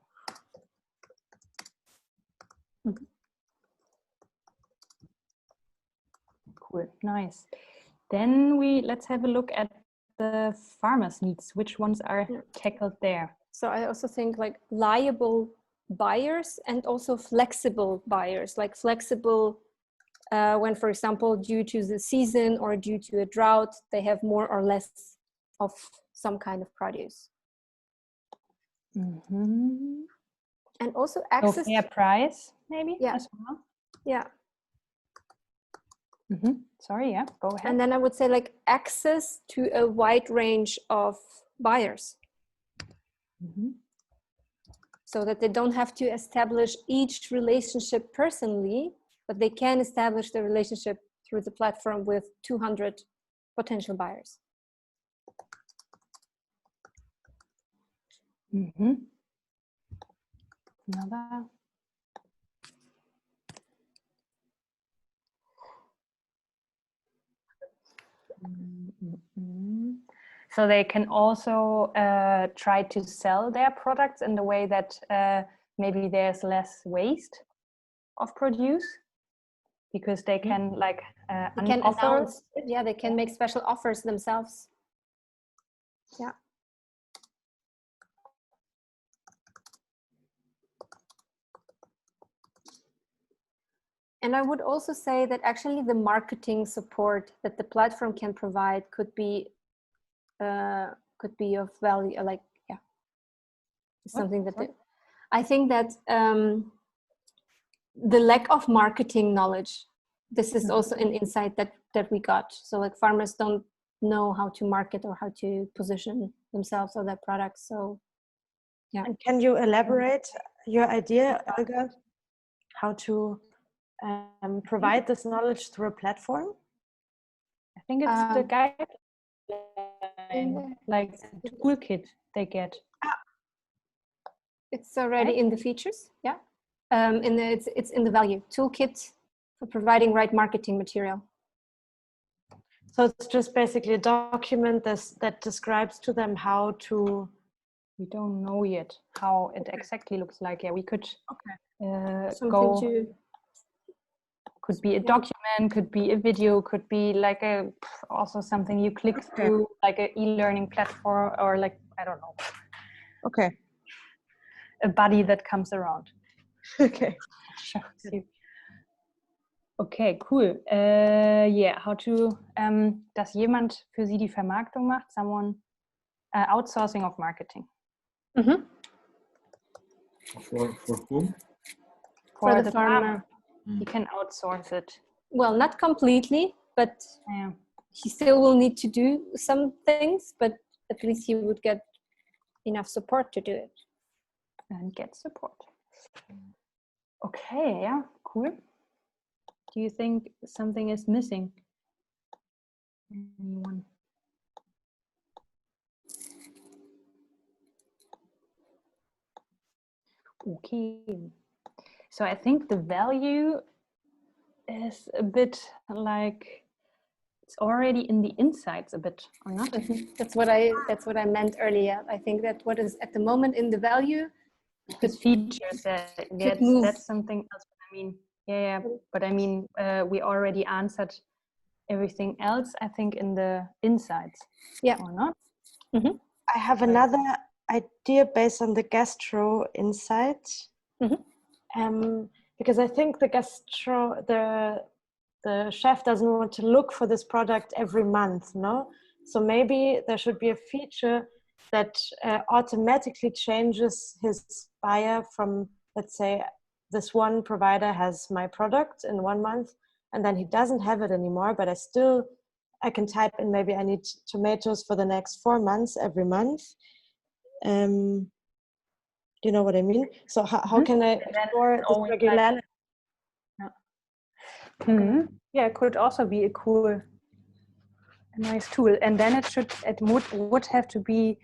Cool, nice. Then let's have a look at the farmers' needs. Which ones are tackled there? So I also think like liable buyers and also flexible buyers, like flexible when, for example, due to the season or due to a drought, they have more or less of some kind of produce. And also access. So fair price, maybe, yeah. as well? Yeah. Sorry, yeah, go ahead. And then I would say like access to a wide range of buyers. So that they don't have to establish each relationship personally, but they can establish the relationship through the platform with 200 potential buyers. Another. So they can also try to sell their products in the way that maybe there's less waste of produce, because they can like they can announce. Yeah, they can make special offers themselves. Yeah. And I would also say that actually the marketing support that the platform can provide could be of value. Like, yeah, something that I think that the lack of marketing knowledge. This is also an insight that we got. So like farmers don't know how to market or how to position themselves or their products. So, yeah. And can you elaborate your idea, Olga, how to provide this knowledge through a platform? I think it's the guideline, like the toolkit they get. It's already in the features, yeah. It's in the value toolkit for providing right marketing material. So it's just basically a document that describes to them how to. We don't know yet how it exactly looks like. Yeah, we could go. Could be a document, could be a video, could be like also something you click through, like an e-learning platform, or like, I don't know. Okay. A buddy that comes around. Okay. Shows you. Okay, cool. Yeah, how to, dass jemand für Sie die Vermarktung macht, someone, outsourcing of marketing. Mm-hmm. For whom? For the farmer. You can outsource it. Well, not completely, but Yeah. he still will need to do some things, but at least he would get enough support to do it. And get support. Okay, yeah, cool. Do you think something is missing? Anyone? Okay. So I think the value is a bit like it's already in the insights a bit, or not? That's what I meant earlier. I think that what is at the moment in the value Because features that's something else. I mean, yeah, but I mean, we already answered everything else, I think, in the insights. Yeah. Or not? Mm-hmm. I have another idea based on the gastro insight. Mm-hmm. Because I think the chef doesn't want to look for this product every month, no? So maybe there should be a feature that automatically changes his buyer from, let's say, this one provider has my product in 1 month, and then he doesn't have it anymore, but I can type in, maybe I need tomatoes for the next 4 months every month. You know what I mean? So how can I explore this regularity? Yeah, it could also be a nice tool. And then it would have to be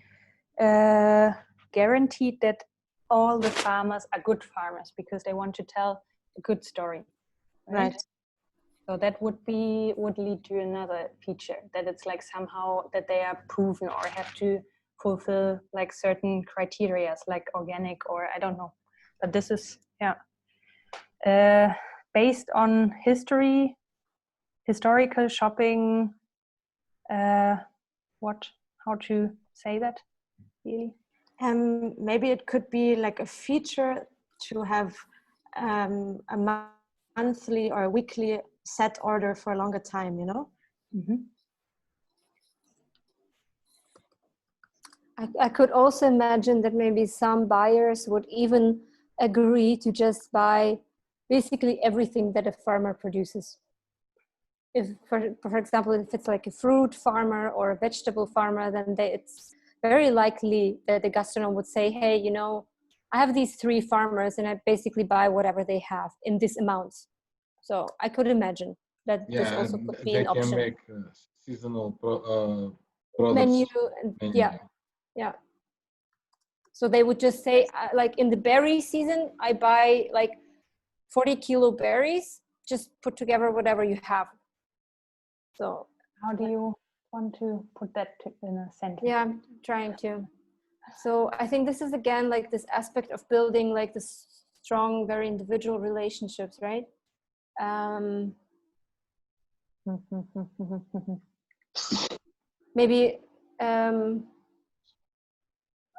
guaranteed that all the farmers are good farmers because they want to tell a good story. Right. So that would lead to another feature, that it's like somehow that they are proven or have to fulfill like certain criteria, like organic, or I don't know. But this is based on historical shopping. How to say that really? Maybe it could be like a feature to have a monthly or a weekly set order for a longer time, you know? Mm-hmm. I could also imagine that maybe some buyers would even agree to just buy basically everything that a farmer produces. If, for example, if it's like a fruit farmer or a vegetable farmer, then it's very likely that the gastronom would say, hey, you know, I have these 3 farmers and I basically buy whatever they have in this amount. So I could imagine that this also could be an option. They can make seasonal products. Menu. Yeah. So they would just say, like in the berry season, I buy like 40 kilo berries, just put together whatever you have. So how do you want to put that in a sentence? Yeah, I'm trying to. So I think this is again like this aspect of building like this strong, very individual relationships, right? Maybe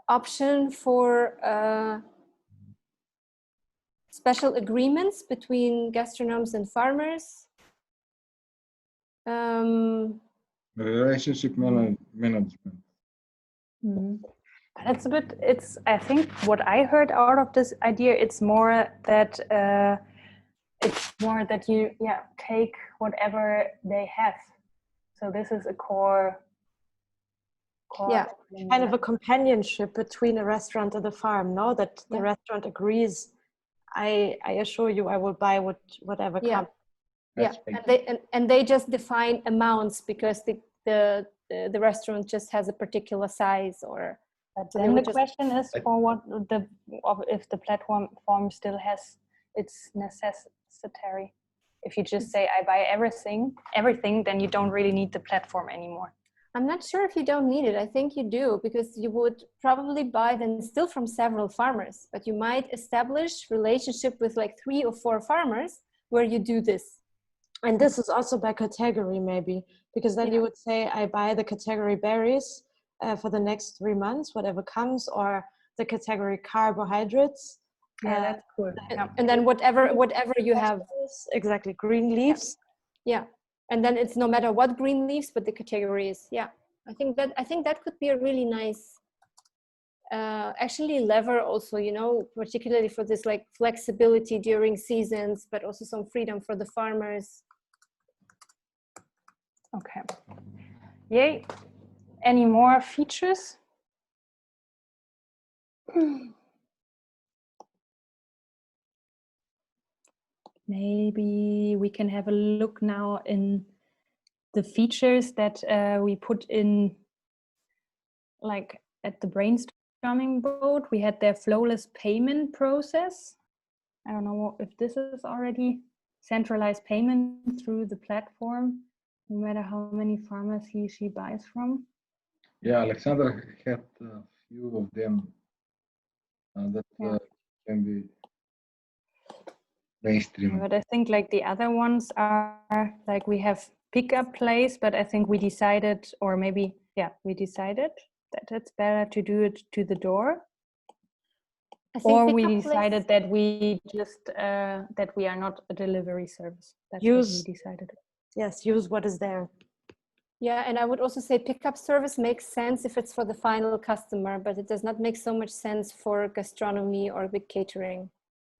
option for special agreements between gastronomes and farmers. Relationship management. That's a bit, I think what I heard out of this idea, it's more that you take whatever they have. So this is a core kind of a companionship between a restaurant and the farm, no? That the restaurant agrees, I assure you I will buy whatever comes. And they just define amounts because the restaurant just has a particular size or. But then the question is for if the platform still has its necessary. If you just say I buy everything, then you don't really need the platform anymore. I'm not sure if you don't need it. I think you do, because you would probably buy them still from several farmers, but you might establish relationship with like 3 or 4 farmers where you do this. And this is also by category maybe, because then you would say, I buy the category berries for the next 3 months, whatever comes, or the category carbohydrates. Yeah, that's cool. And then whatever you have. Exactly, green leaves. Yeah. And then it's no matter what green leaves, but the category is, yeah. I think that could be a really nice actually lever also, you know, particularly for this like flexibility during seasons, but also some freedom for the farmers. Okay. Yay. Any more features? Maybe we can have a look now in the features that we put in, like at the brainstorming board. We had their flawless payment process. I don't know if this is already centralized payment through the platform, no matter how many farmers she buys from. Yeah, Alexander had a few of them that can be mainstream. But I think like the other ones are like we have pickup place, but I think we decided, or maybe, we decided that it's better to do it to the door. Or we decided that we just, that we are not a delivery service. That's what we decided. Yes, use what is there. Yeah, and I would also say pickup service makes sense if it's for the final customer, but it does not make so much sense for gastronomy or big catering.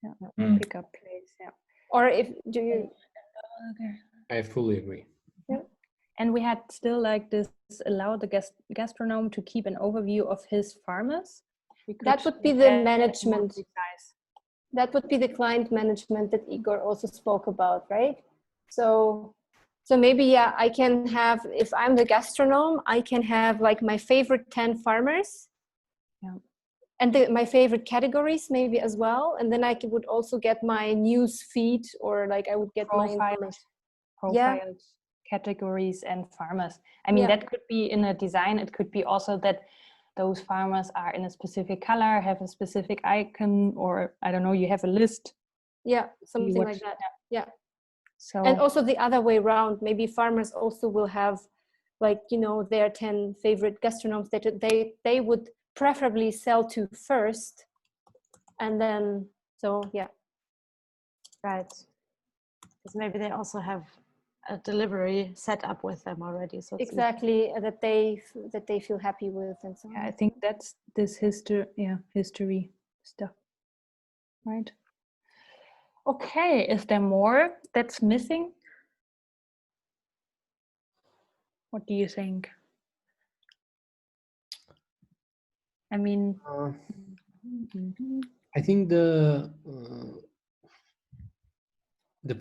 Yeah, pickup place, yeah. Or if, do you? I fully agree. Yeah. And we had still like this, allow the gastronome to keep an overview of his farmers. That would be the management. That would be the client management that Igor also spoke about, right? So maybe, I can have, if I'm the gastronome, I can have like my favorite 10 farmers. Yeah. And my favorite categories maybe as well. And then I would also get my news feed, or like I would get my information. Profiles, categories and farmers. I mean, that could be in a design. It could be also that those farmers are in a specific color, have a specific icon, or I don't know, you have a list. Yeah, something like that. Yeah. So, and also the other way around, maybe farmers also will have like, you know, their 10 favorite gastronomes that they would preferably sell to first. And then, so yeah. Right. Because maybe they also have a delivery set up with them already. So exactly, that they feel happy with and so on. I think that's this history stuff. Right. Okay, is there more that's missing? What do you think? I mean, I think the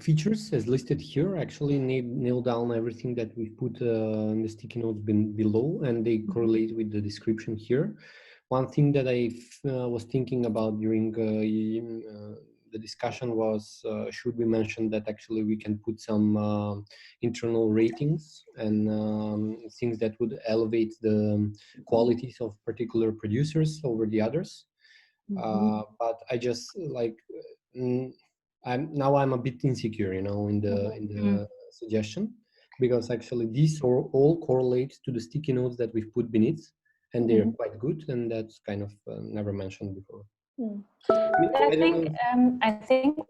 features as listed here actually nail down everything that we've put in the sticky notes below, and they correlate with the description here. One thing that I was thinking about during the discussion was, should we mention that actually we can put some internal ratings and things that would elevate the qualities of particular producers over the others. But I just like I'm a bit insecure, you know, in the suggestion, because actually these all correlate to the sticky notes that we've put beneath, and they're quite good, and that's kind of never mentioned before. I think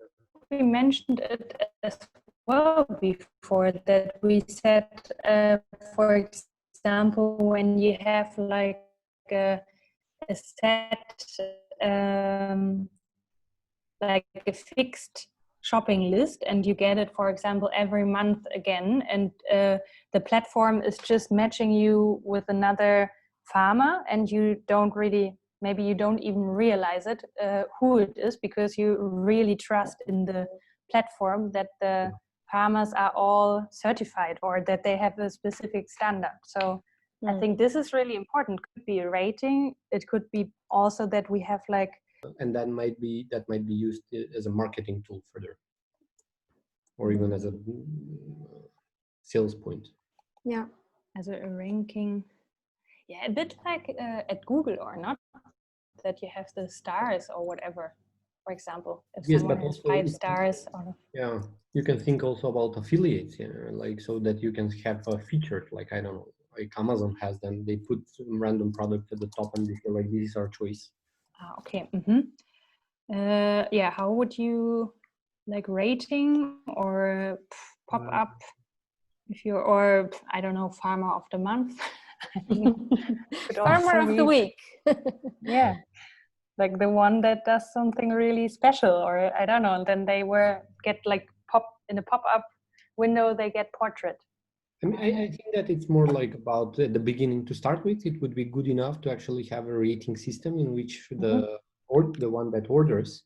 we mentioned it as well before, that we said, for example, when you have like a set, like a fixed shopping list, and you get it, for example, every month again, and the platform is just matching you with another farmer, and you don't really, maybe you don't even realize it, who it is, because you really trust in the platform that the farmers are all certified, or that they have a specific standard. So I think this is really important. It could be a rating. It could be also that we have like, and that might be used as a marketing tool further, or even as a sales point. Yeah, as a ranking. Yeah, a bit like at Google, or not, that you have the stars or whatever. for example, if Yes, someone but has also 5 stars. Or... Yeah, you can think also about affiliates, like so that you can have a feature, like I don't know, like Amazon has them. They put some random product at the top and they say like, this is our choice. Okay. Yeah, how would you like rating or pop up if you're, or I don't know, farmer of the month? Farmer of the week. Yeah, like the one that does something really special, or I don't know, and then they get like in a pop-up window, they get portrait. I mean, I think that it's more like about at the beginning to start with. It would be good enough to actually have a rating system in which the one that orders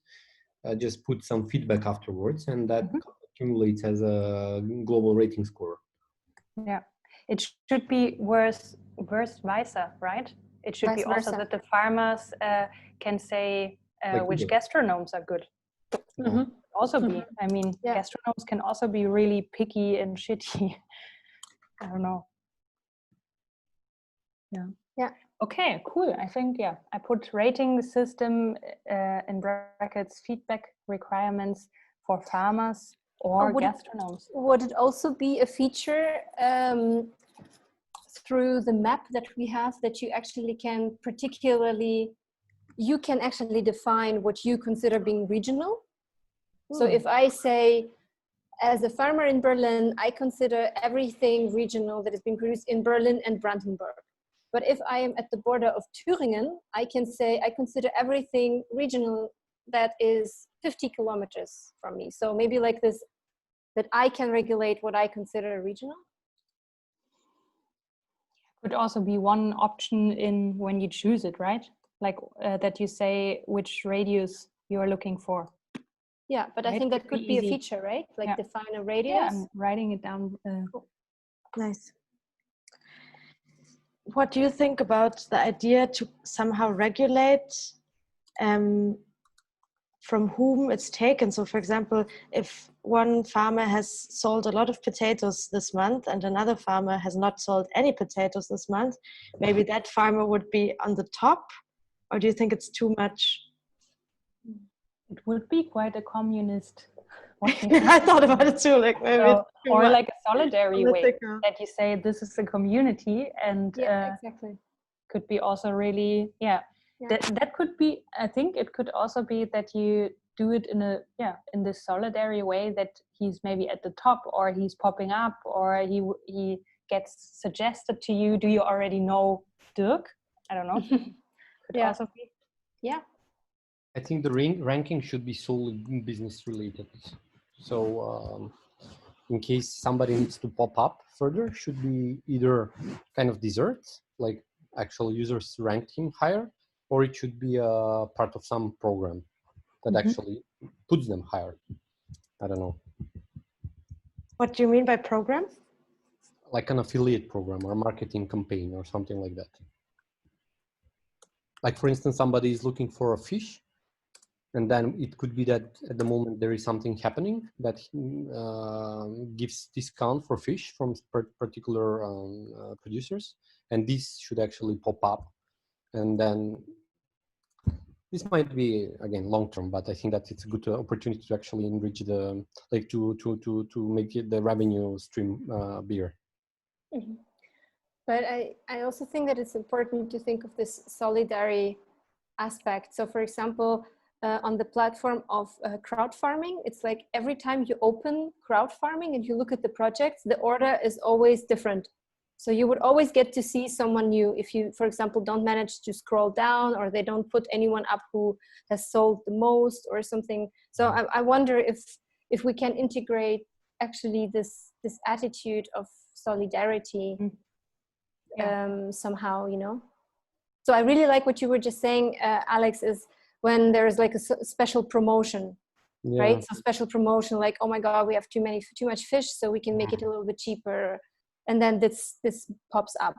just put some feedback afterwards, and that accumulates as a global rating score. Yeah, it should be worse versa, right? It should be also that the farmers can say which gastronomes are good. Also be, I mean, gastronomes can also be really picky and shitty. I don't know. Yeah. Okay, cool. I think, I put rating system in brackets, feedback requirements for farmers or gastronomes. Would it also be a feature through the map that we have that you actually can you can actually define what you consider being regional? So if I say, as a farmer in Berlin, I consider everything regional that is being produced in Berlin and Brandenburg. But if I am at the border of Thüringen, I can say I consider everything regional that is 50 kilometers from me. So maybe like this, that I can regulate what I consider regional. Could also be one option in when you choose it, right? Like that you say which radius you're looking for. Yeah, but I think that could be a feature, right? Like define a radius. Yeah, I'm writing it down. Cool. Nice. What do you think about the idea to somehow regulate from whom it's taken? So for example, if one farmer has sold a lot of potatoes this month and another farmer has not sold any potatoes this month, maybe that farmer would be on the top? Or do you think it's too much? It would be quite a communist. I thought about it too, like maybe or like a solidary way that you say this is a community, and exactly. Could be also really that could be. I think it could also be that you do it in this solidary way, that he's maybe at the top, or he's popping up, or he gets suggested to you. Do you already know Dirk? I don't know. Could also be. Yeah. I think the ranking should be solely business related. So in case somebody needs to pop up further, should be either kind of desserts, like actual users ranked him higher, or it should be a part of some program that actually puts them higher. I don't know. What do you mean by program? Like an affiliate program or a marketing campaign or something like that. Like for instance, somebody is looking for a fish, and then it could be that at the moment there is something happening that gives discount for fish from particular producers, and this should actually pop up. And then this might be again long term, but I think that it's a good opportunity to actually enrich the to make it the revenue stream bigger. But I also think that it's important to think of this solidarity aspect. So for example, on the platform of crowd farming, it's like every time you open crowd farming and you look at the projects, the order is always different. So you would always get to see someone new if you, for example, don't manage to scroll down, or they don't put anyone up who has sold the most or something. So I wonder if we can integrate actually this attitude of solidarity somehow, you know. So I really like what you were just saying, Alex, is when there's like a special promotion, right? So special promotion, like, oh my God, we have too much fish, so we can make it a little bit cheaper. And then this pops up.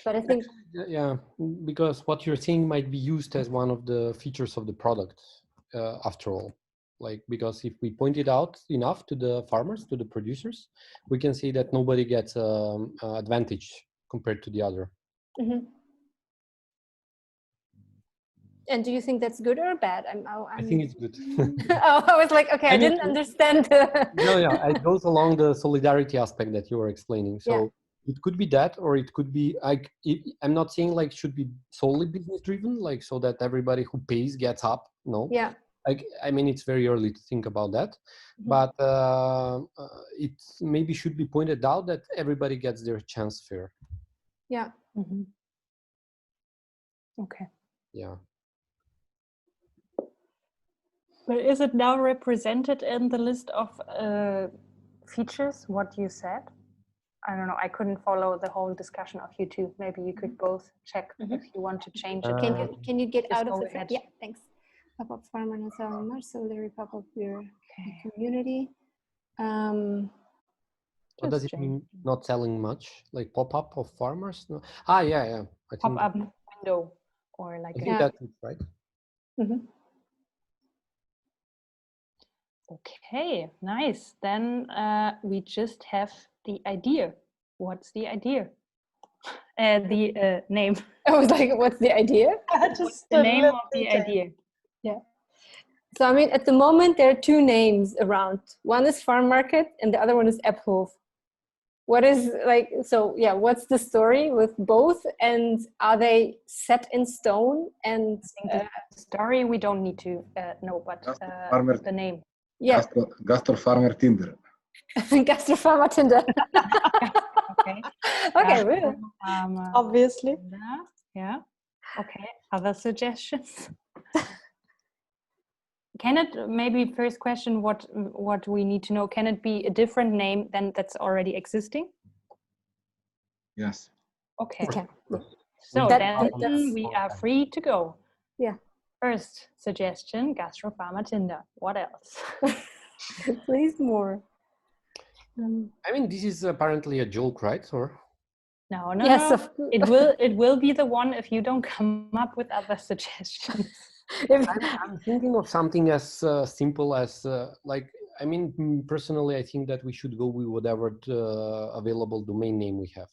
But I think... Yeah, because what you're saying might be used as one of the features of the product after all. Like, because if we point it out enough to the farmers, to the producers, we can see that nobody gets advantage compared to the other. And do you think that's good or bad? I think it's good. Oh, I was like, okay, I didn't understand. No, yeah, it goes along the solidarity aspect that you were explaining. So it could be that, or it could be like, I'm not saying like should be solely business driven, like so that everybody who pays gets up. No. Yeah. Like, I mean, it's very early to think about that, but it maybe should be pointed out that everybody gets their chance fair. Yeah. Okay. Yeah. But is it now represented in the list of features, what you said? I don't know. I couldn't follow the whole discussion of you two. Maybe you could both check if you want to change it. Can you get out of the ahead. Yeah, thanks. Pop-up farmer and so much. So there pop-up your community. What does it mean? Not selling much, like pop-up of farmers? No. Yeah. I think pop-up window, or like. I think that's it, right? Okay, nice. Then we just have the idea. What's the idea? The name. I was like, what's the idea? What's the name of the idea? Yeah. So, I mean, at the moment, there are two names around. One is Farmarket and the other one is Apphof. What is what's the story with both? And are they set in stone? And the story we don't need to know, but the name. Yeah. Gastro Farmer Tinder. Gastro Farmer Tinder. Okay. Okay, really. Obviously. Yeah. Okay. Other suggestions? Can it, maybe first question, what we need to know, can it be a different name than that's already existing? Yes. Okay. Okay. So then we are free to go. Yeah. First suggestion, Gastro Farmer Tinder. What else? Please more. I mean, this is apparently a joke, right? Or no. Yes, no. It will be the one if you don't come up with other suggestions. I'm thinking of something as simple as I mean, personally, I think that we should go with whatever available domain name we have.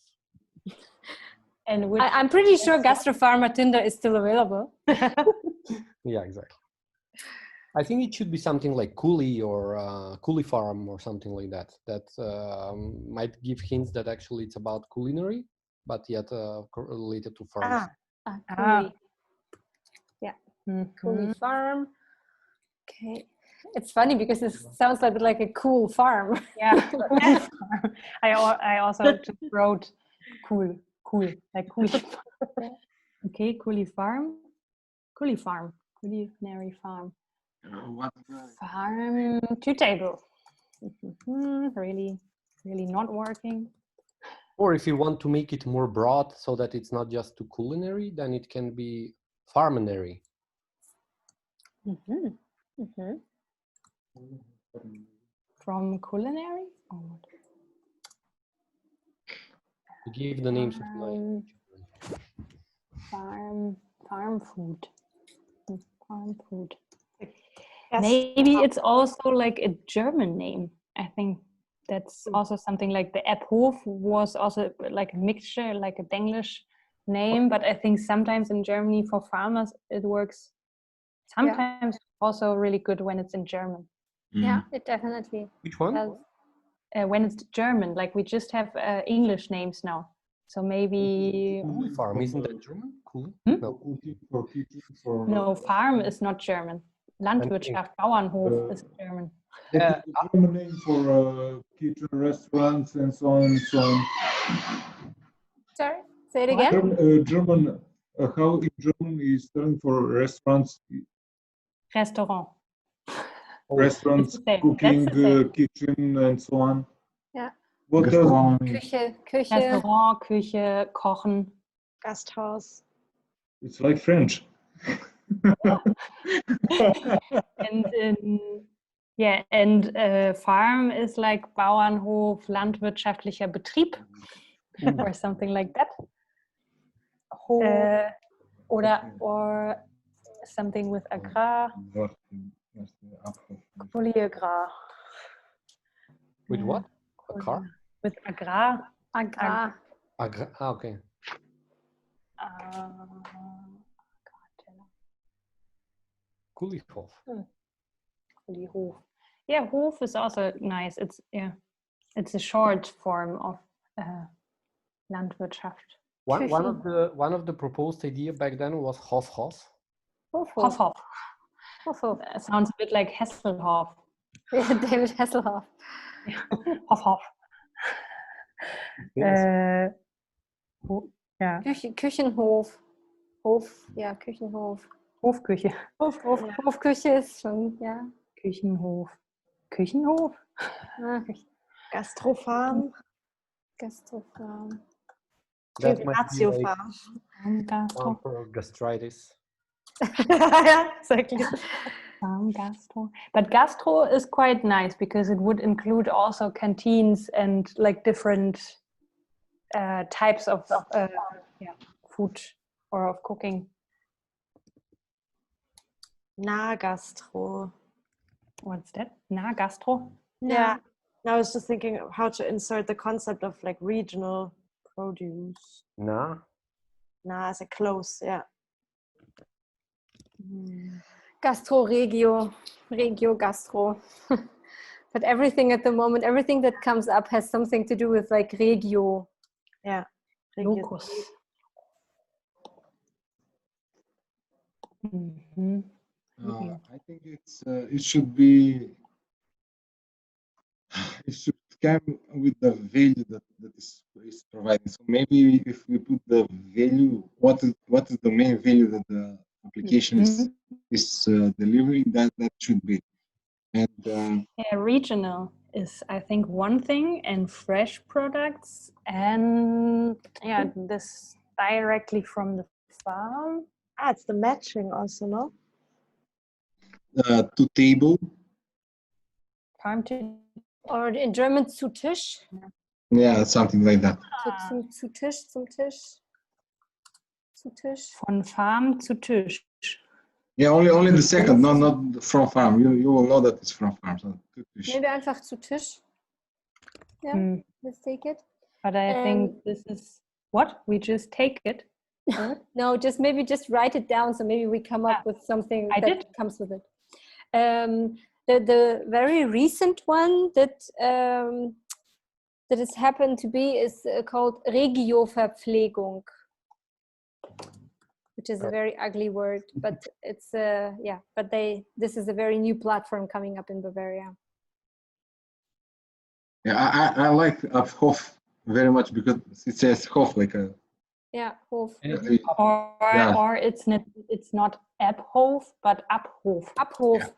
And I'm pretty sure Gastro Farmer Tinder is still available. Yeah, exactly. I think it should be something like Coolie or Coolie Farm or something like that. That might give hints that actually it's about culinary, but yet related to farms. Coolie. Yeah. Coolie Farm. Okay. It's funny because it sounds like a cool farm. Yeah. I also just wrote cool, like coolie. Okay, Coolie Farm. Coolie Farm. Culinary farm. Farm to table. Really not working. Or if you want to make it more broad so that it's not just to culinary, then it can be farminary. From culinary? Oh. To give the names of my farm food. Farm food. Yes. Maybe it's also like a German name. I think that's also something like the Apphof was also like a mixture, like a Denglish name. But I think sometimes in Germany for farmers it works. Sometimes also really good when it's in German. Yeah, it definitely. Which one? Does. When it's German, like we just have English names now. So maybe Coolie Farm, isn't that German? Cool. No, farm is not German. Landwirtschaft, Bauernhof is German. The German name for kitchen, restaurants, and so on and so on. Sorry, say it again. German, how in German is term for restaurants? Restaurant. Restaurants, cooking, kitchen, and so on. Yeah. What Restaurant. Küche. Restaurant, Küche, Kochen. Gasthaus. It's like French. And farm is like Bauernhof, landwirtschaftlicher Betrieb, or something like that. Or something with agrar. Polyagrar. With what? A car? With agrar. Agrar. Okay. Kulihof. Hof. Yeah, Hof is also nice. It's a short form of Landwirtschaft. One of the proposed idea back then was Hof. Hof. Sounds a bit like Hasselhoff. Yeah, David Hasselhoff. Hof. Yes. Ja. Küchenhof. Hof, ja, Küchenhof. Hofküche. Hofküche ist schon, ja. Küchenhof. Küchenhof? Ah, Gastrofarm. Gastrofarm. That might be like Farm. farm for gastritis. Yeah, exactly. Gastro. But gastro is quite nice because it would include also canteens and like different types of food or of cooking. Nahgastro. What's that? Nahgastro? Yeah. I was just thinking of how to insert the concept of like regional produce. Nah. Nah is a close, yeah. Gastro, regio, gastro. But everything at the moment, everything that comes up has something to do with like regio. Yeah. Locus. Mm-hmm. I think it should be. It should come with the value that is provided. So maybe if we put the value, what is the main value that the application is delivering, that should be. And regional is, I think, one thing, and fresh products, and this directly from the farm. It's the matching also, no? To table. Farm to. Or in German, zu Tisch. Yeah, something like that. Zu Tisch, zum Tisch. Zu Tisch. Von Farm zu Tisch. Yeah, only the second, not from farm. You will know that it's from farm. So maybe einfach zu Tisch. Yeah, let's take it. But I think this is what we just take it. No, just write it down. So maybe we come up with something comes with it. The very recent one that has happened to be is called Regioverpflegung, which is a very ugly word, but it's but this is a very new platform coming up in Bavaria. Yeah, I like Hof very much because it says Hof like a. Yeah, Hof. Or it's not Abhof, but Abhof. Abhof.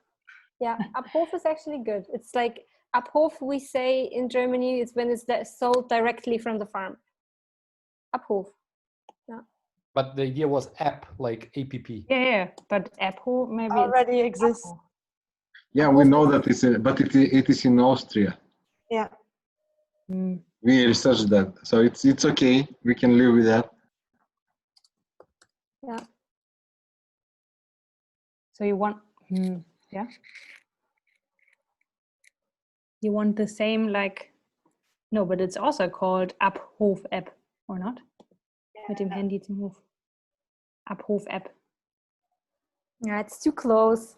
Yeah, Abhof is actually good. It's like Abhof, we say in Germany, is when it's sold directly from the farm. Abhof. Yeah. But the idea was app, like APP. Yeah, but Abhof maybe already exists. Abhof. Yeah, we know that but it is in Austria. Yeah. We researched that, so it's okay. We can live with that. Yeah. So you want, yeah. You want the same no, but it's also called Abhof App, or not? Yeah. Mit dem Handy zum Hof. Abhof App. Yeah, it's too close,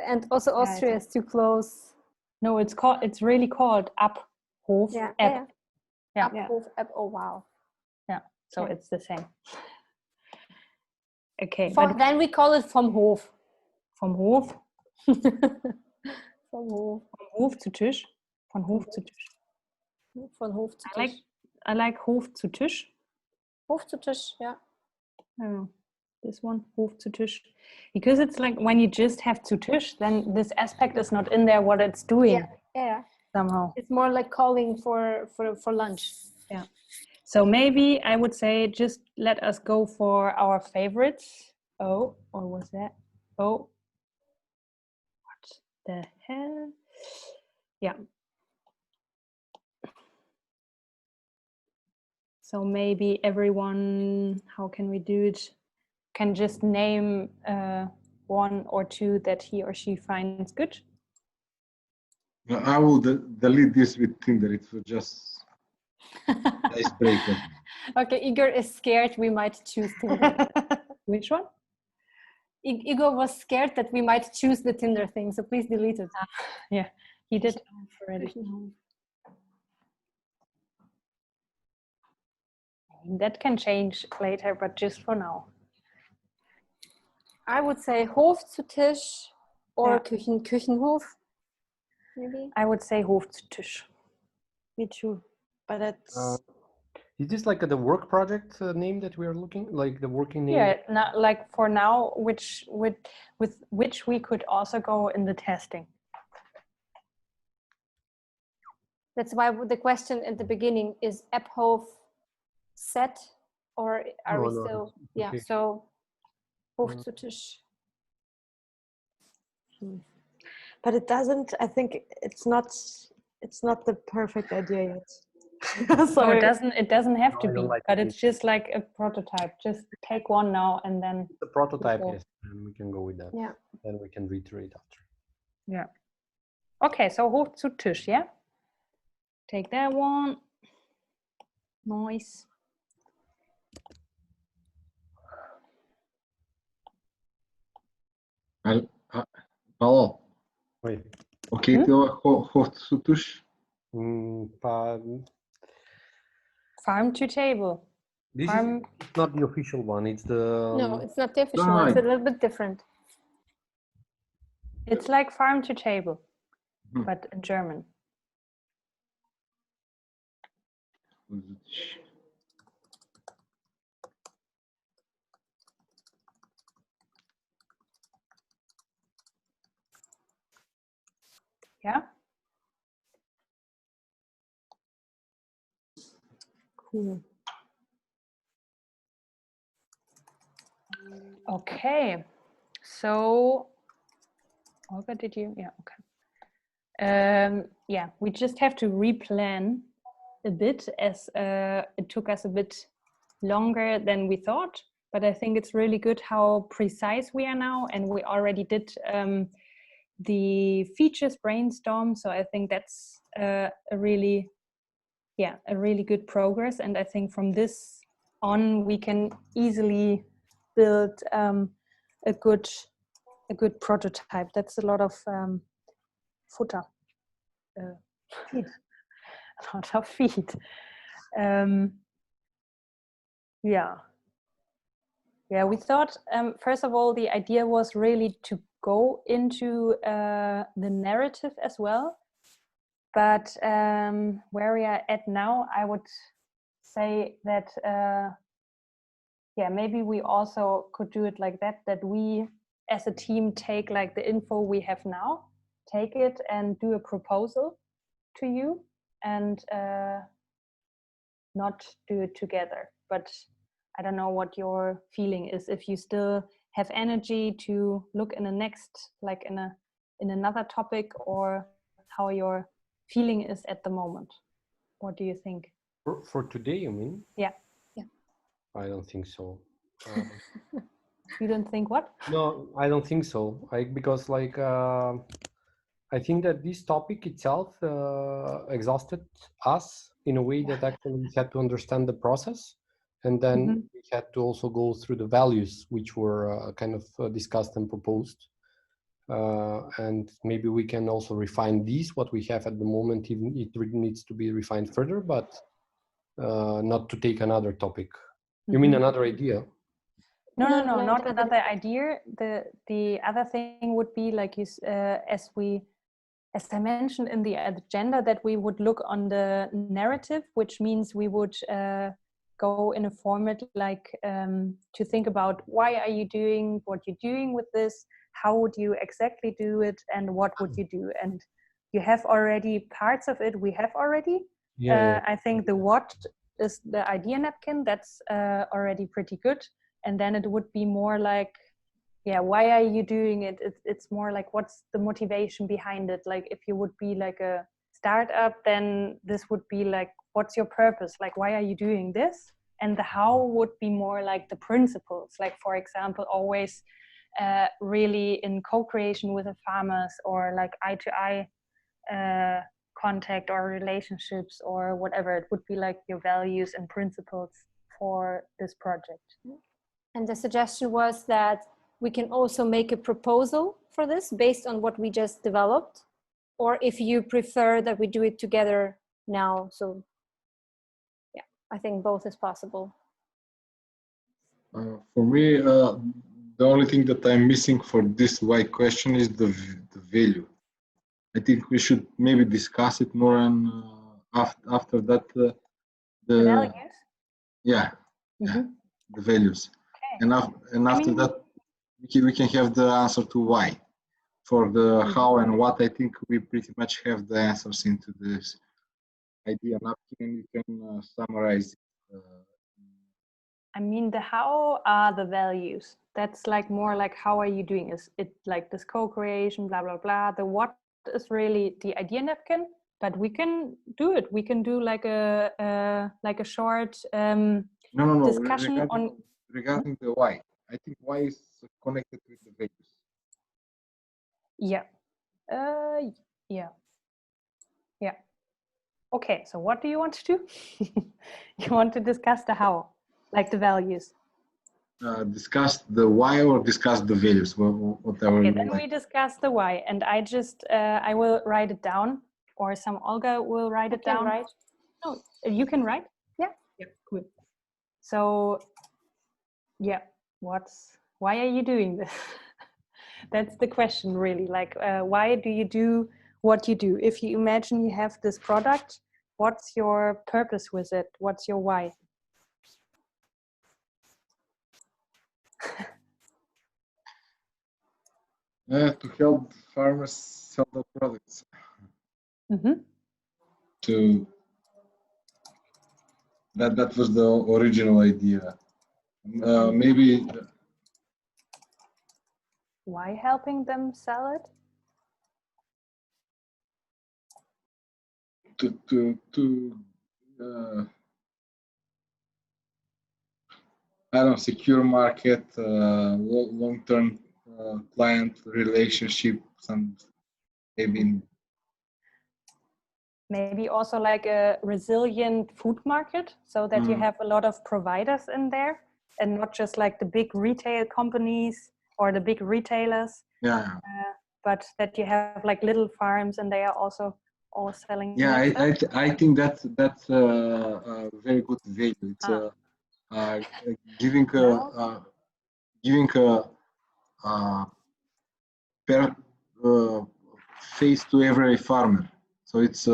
and also Austria is too close. No, it's really called Abhof App. Yeah. Abhof App. Oh wow. Yeah. So it's the same. Okay. But then we call it vom Hof. Vom Hof. Vom Hof. Vom Hof zu Tisch. Von Hof zu Tisch. Von Hof zu Tisch. I like Hof zu Tisch. Hof zu Tisch, yeah. Oh, this one, Hof zu Tisch. Because it's like when you just have zu Tisch, then this aspect is not in there what it's doing. Yeah. Somehow. It's more like calling for lunch. Yeah. So maybe I would say just let us go for our favorites. Oh, or was that? Oh. What the hell? Yeah. So maybe everyone, how can we do it? Can just name one or two that he or she finds good. I will delete this with Tinder. It was just icebreaker. Okay, Igor is scared we might choose Tinder. Which one? Igor was scared that we might choose the Tinder thing, so please delete it. Yeah, he did already. That can change later, but just for now. I would say Hof zu Tisch or Yeah. Küchenhof, maybe. I would say Hof zu Tisch. Me too. But it's is this like the work project name that we are looking, like the working name? Yeah, not like for now, with which we could also go in the testing. That's why the question at the beginning is Apphof set, or are we still? Yeah, okay. so Hof zu Tisch. but it doesn't. I think it's not the perfect idea yet. So it doesn't have to I don't be, like but it it's just like a prototype. Just take one now and then the prototype, go. yes, and we can go with that. Yeah. Then we can reiterate after. Yeah. Okay, so Hof zu Tisch, yeah? Take that one. Nice. Paulo, Wait. ok, teu Hof zu Tisch? Farm to table. This Farm. is not the official one. It's the No, it's not the official one. It's a little bit different. It's like farm to table, but in German. Yeah. Cool. Okay. So, Olga, did you? Yeah. Okay. Yeah, we just have to replan a bit, as it took us a bit longer than we thought. But I think it's really good how precise we are now, and we already did the features brainstorm. So I think that's a really good progress. And I think from this on, we can easily build a good prototype. That's a lot of futter, feed, a lot of feed. Yeah, we thought, first of all, the idea was really to go into the narrative as well. But where we are at now, I would say that, maybe we also could do it like that we as a team take like the info we have now, take it and do a proposal to you, and not do it together. But I don't know what your feeling is, if you still have energy to look in the next, like in another topic, or how your feeling is at the moment. What do you think? For today, you mean? Yeah. I don't think so. You don't think what? No, I don't think so. Because like I think that this topic itself exhausted us in a way that actually we had to understand the process, and then we had to also go through the values which were kind of discussed and proposed. And maybe we can also refine these, what we have at the moment, even it needs to be refined further, but not to take another topic. You mean another idea? No, not another idea. The other thing would be like as I mentioned in the agenda, that we would look on the narrative, which means we would go in a format like to think about why are you doing what you're doing with this, how would you exactly do it, and what would you do. And you have already parts of it, we have already. I think the what is the idea napkin, that's already pretty good. And then it would be more like, why are you doing it? It's more like, what's the motivation behind it? Like if you would be like a startup, then this would be like, what's your purpose? Like, why are you doing this? And the how would be more like the principles. Like, for example, always really in co-creation with the farmers, or like eye-to-eye contact or relationships or whatever. It would be like your values and principles for this project. And the suggestion was that we can also make a proposal for this based on what we just developed, or if you prefer that we do it together now. So yeah, I think both is possible. For me, the only thing that I'm missing for this why question is the value. I think we should maybe discuss it more, and after that, The values? Yeah, Mm-hmm. the values. Okay. And after that, we can have the answer to why. For the how and what, I think we pretty much have the answers into this idea napkin, and you can summarize it. I mean, the how are the values. That's like more like how are you doing? Is it like this co-creation, blah blah blah. The what is really the idea napkin, but we can do it. We can do like a short No. discussion Regarding the why. I think why is connected with the values. Yeah. Yeah. Okay, so what do you want to do? You want to discuss the how, like the values. Discuss the why or discuss the values, whatever. Okay, you then like. we discuss the why, and I will write it down, or some Olga will write it down. Write. No, you can write. Yeah, cool. So, yeah, why are you doing this? That's the question, really. Like, why do you do what you do? If you imagine you have this product, what's your purpose with it? What's your why? To help farmers sell the products. Mm-hmm. That was the original idea. Maybe. Why helping them sell it? I don't know, secure market, long-term client relationships, and maybe also like a resilient food market, so that you have a lot of providers in there, and not just like the big retail companies or the big retailers. Yeah. But that you have like little farms, and they are also all selling. Yeah, I think that's a very good value. It's giving face to every farmer. So it's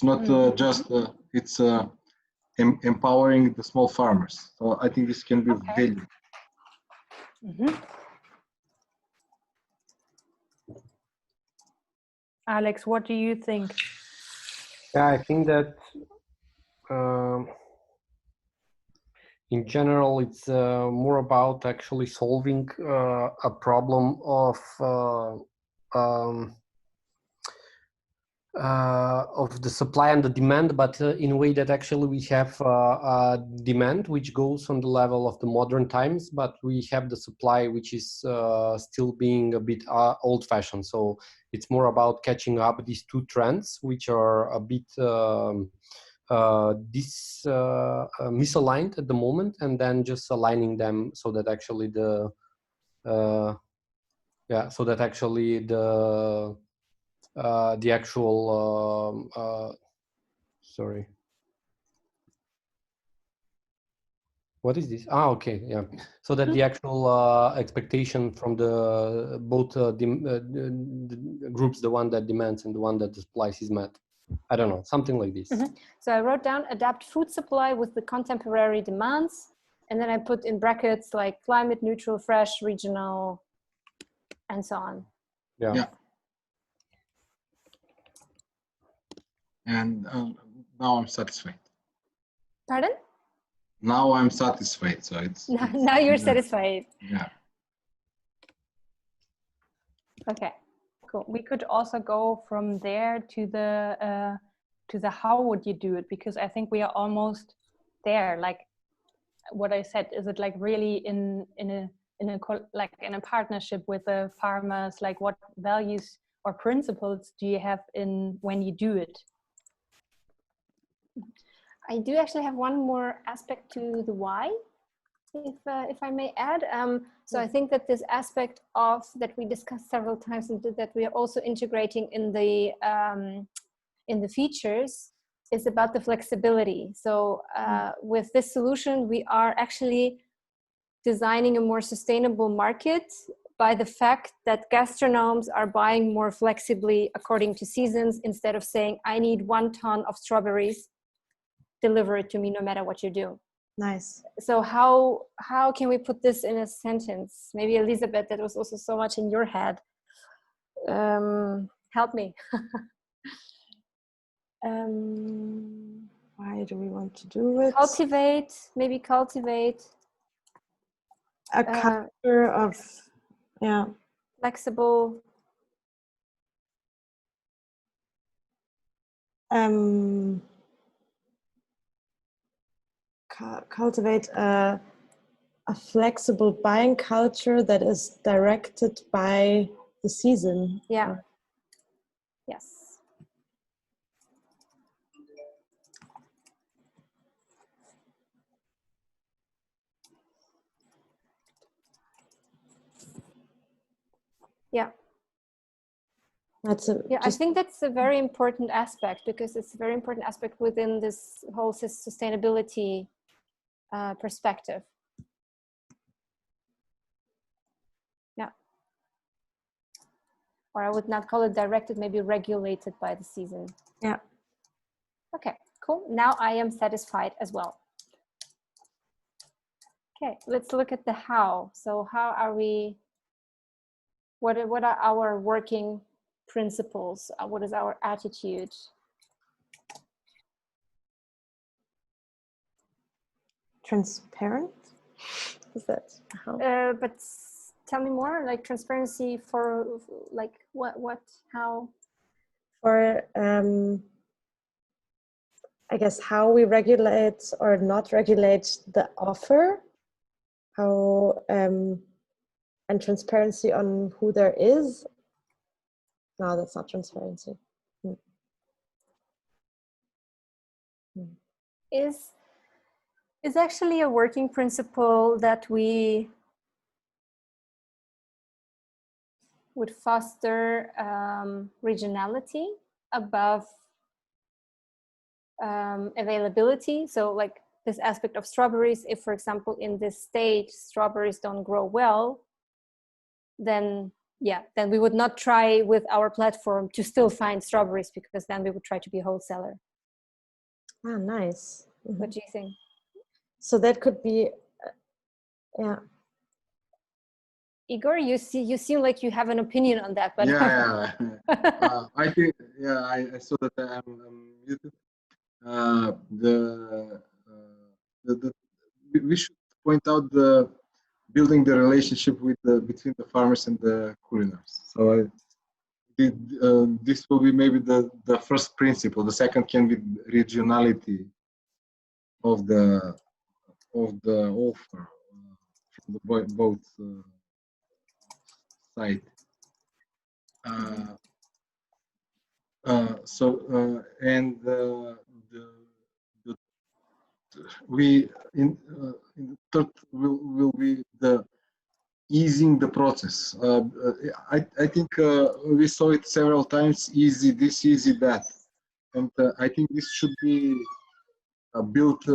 not just it's empowering the small farmers. So I think this can be value. Mm-hmm. Alex, what do you think? Yeah, I think that in general, it's more about actually solving a problem of the supply and the demand, but in a way that actually we have a demand which goes on the level of the modern times, but we have the supply which is still being a bit old-fashioned. So it's more about catching up these two trends, which are a bit misaligned at the moment, and then just aligning them so that actually the actual sorry, what is this? Okay, yeah. So that the actual expectation from the both the groups, the one that demands and the one that supplies, is met. I don't know, something like this. Mm-hmm. So I wrote down adapt food supply with the contemporary demands, and then I put in brackets like climate neutral, fresh, regional, and so on. Yeah. And now I'm satisfied. Pardon? Now I'm satisfied. So it's now you're satisfied. Yeah. Okay. Cool. We could also go from there to the how would you do it, because I think we are almost there. Like what I said, is it like really in a partnership with the farmers? Like what values or principles do you have in when you do it? I do actually have one more aspect to the why. if I may add, so I think that this aspect of that we discussed several times and that we are also integrating in the features is about the flexibility. So with this solution, we are actually designing a more sustainable market by the fact that gastronomes are buying more flexibly according to seasons, instead of saying, I need 1 ton of strawberries, deliver it to me no matter what you do. Nice. So how can we put this in a sentence? Maybe Elisabeth, that was also so much in your head. Help me. Why do we want to do it? Maybe cultivate a culture of, yeah, flexible. Cultivate a flexible buying culture that is directed by the season. Yeah. Yes. Yeah. I think that's a very important aspect, because it's a very important aspect within this whole sustainability perspective. Yeah. Or I would not call it directed, maybe regulated by the season. Yeah. Okay, cool. Now I am satisfied as well. Okay, let's look at the how. So how are we, what are our working principles? What is our attitude? Transparent? Is that how? But tell me more, like transparency for like what, how? For, I guess, how we regulate or not regulate the offer, how, and transparency on who there is. No, that's not transparency. Is actually a working principle that we would foster regionality above availability. So like this aspect of strawberries, if for example in this state strawberries don't grow well, then then we would not try with our platform to still find strawberries, because then we would try to be a wholesaler. Ah, nice. Mm-hmm. What do you think? So that could be, yeah. Igor, you seem like you have an opinion on that, but I think I saw that I'm muted. We should point out the building the relationship with between the farmers and the culinars. So this will be maybe the first principle. The second can be regionality of the offer from the both side. We in the third will be the easing the process. I think we saw it several times. Easy this, easy that, and I think this should be built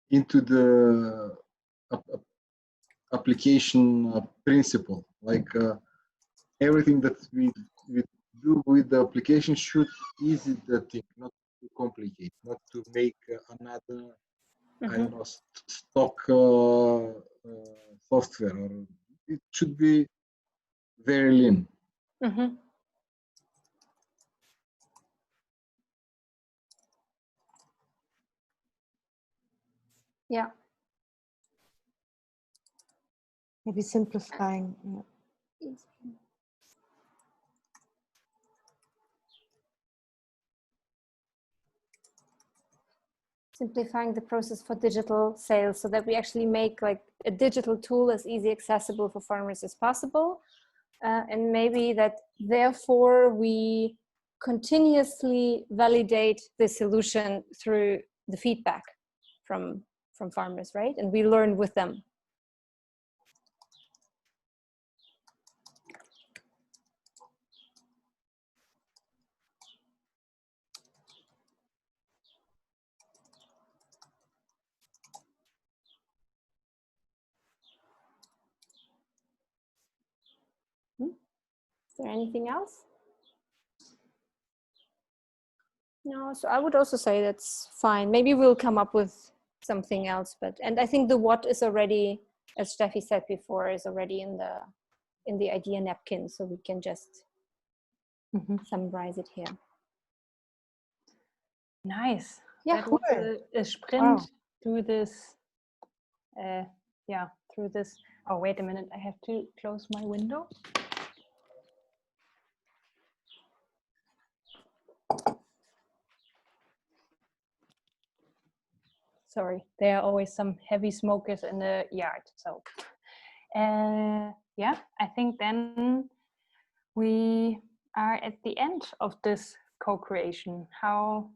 into the application principle. Like everything that we do with the application should ease the thing, not to complicate, not to make another I don't know, stock software. Or it should be very lean. Yeah. Maybe simplifying. Yeah. Simplifying the process for digital sales, so that we actually make like a digital tool as easy accessible for farmers as possible, and maybe that therefore we continuously validate the solution through the feedback from from farmers, right? And we learn with them. Is there anything else? No, so I would also say that's fine. Maybe we'll come up with something else, and I think the what is already, as Steffi said before, is already in the idea napkin, so we can just summarize it here. Nice. Yeah, that cool. was a sprint through this. Through this. Oh, wait a minute. I have to close my window. Sorry, there are always some heavy smokers in the yard. So, yeah, I think then we are at the end of this co-creation. How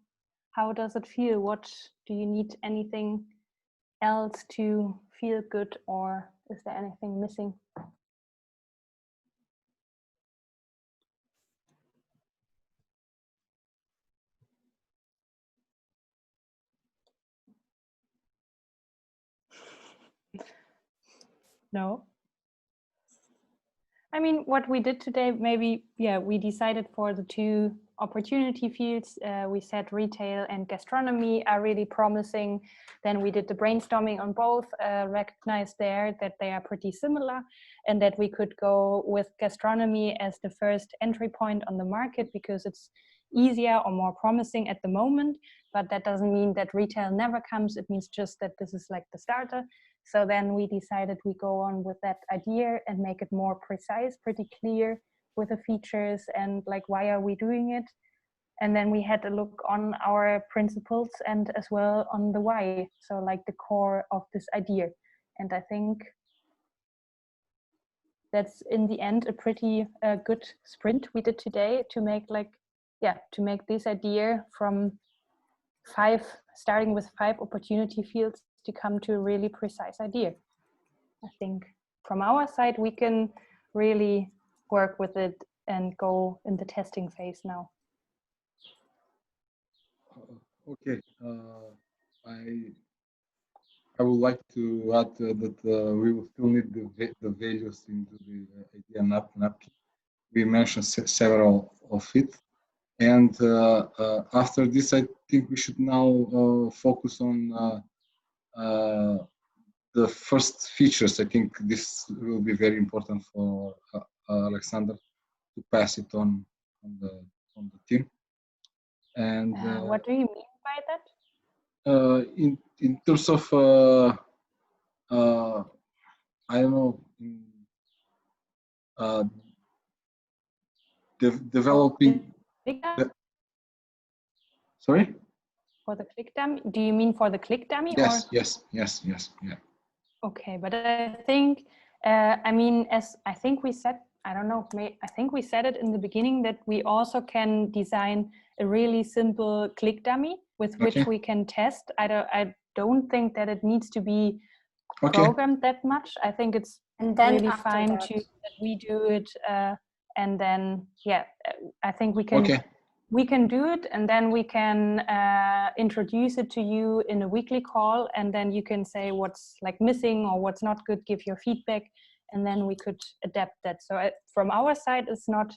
does it feel? What do you need? Anything else to feel good, or is there anything missing? No. I mean, what we did today, maybe, we decided for the 2 opportunity fields. We said retail and gastronomy are really promising. Then we did the brainstorming on both, recognized there that they are pretty similar, and that we could go with gastronomy as the first entry point on the market because it's easier or more promising at the moment. But that doesn't mean that retail never comes. It means just that this is like the starter. So then we decided we go on with that idea and make it more precise, pretty clear with the features and like, why are we doing it? And then we had a look on our principles and as well on the why. So like the core of this idea. And I think that's in the end a pretty good sprint we did today to make this idea from 5, starting with 5 opportunity fields to come to a really precise idea. I think from our side, we can really work with it and go in the testing phase now. Okay, I would like to add that we will still need the values into the idea napkin. We mentioned several of it. And after this, I think we should now focus on the first features. I think this will be very important for Alexander to pass it on the team. And what do you mean by that? In terms of I don't know, developing. Sorry? For the click dummy? Do you mean for the click dummy? Yes, or? yes, yeah. Okay, but I think, I mean, as I think we said, I don't know, I think we said it in the beginning that we also can design a really simple click dummy with which we can test. I don't think that it needs to be programmed that much. I think it's really fine that we do it, and then I think we can do it, and then we can introduce it to you in a weekly call, and then you can say what's like missing or what's not good, give your feedback, and then we could adapt that. So from our side, it's not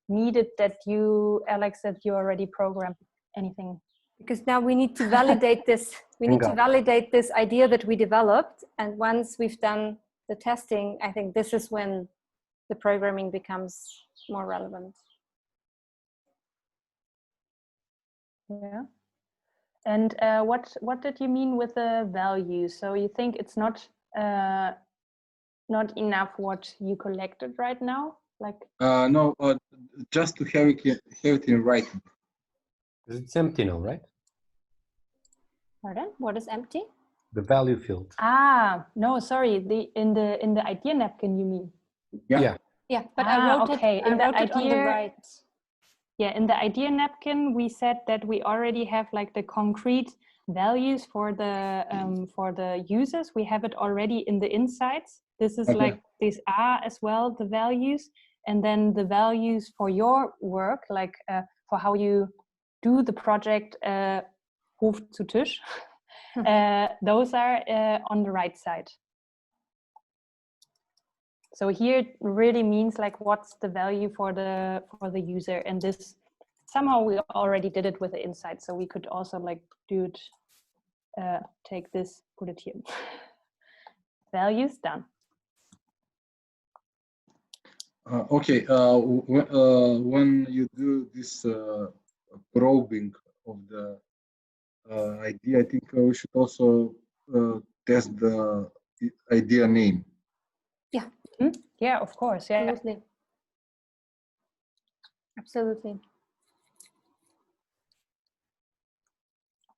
needed that you, Alex, that you already programmed anything. Because now we need to validate this. We need to validate this idea that we developed. And once we've done the testing, I think this is when the programming becomes more relevant. Yeah. And what did you mean with the value? So you think it's not enough what you collected right now? Like no, just to have it in writing. It's empty now, right? Pardon? What is empty? The value field. Ah, no, sorry. In the idea napkin, you mean? Yeah. Yeah, but I wrote it on the right. Yeah, in the idea napkin, we said that we already have like the concrete values for the users, we have it already in the insights. This is like, these are as well the values, and then the values for your work, like for how you do the project Hof zu Tisch, those are on the right side. So here it really means like what's the value for the user, and this somehow we already did it with the insight, so we could also like do it, take this, put it here. Values done. Okay, when you do this probing of the idea, I think we should also test the idea name. Yeah. Mm-hmm. Yeah, of course. Yeah. Absolutely. Absolutely.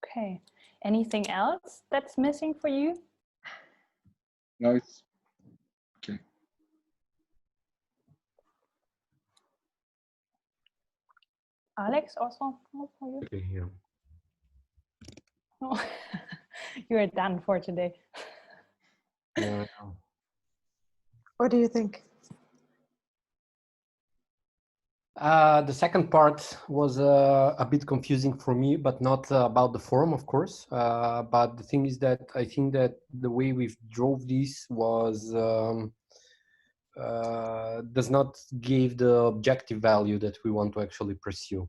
Okay. Anything else that's missing for you? No, it's okay. Alex, also for you? Okay, yeah. Oh. You are done for today. Yeah. What do you think? The second part was a bit confusing for me, but not about the form, of course. But the thing is that I think that the way we've drove this was does not give the objective value that we want to actually pursue.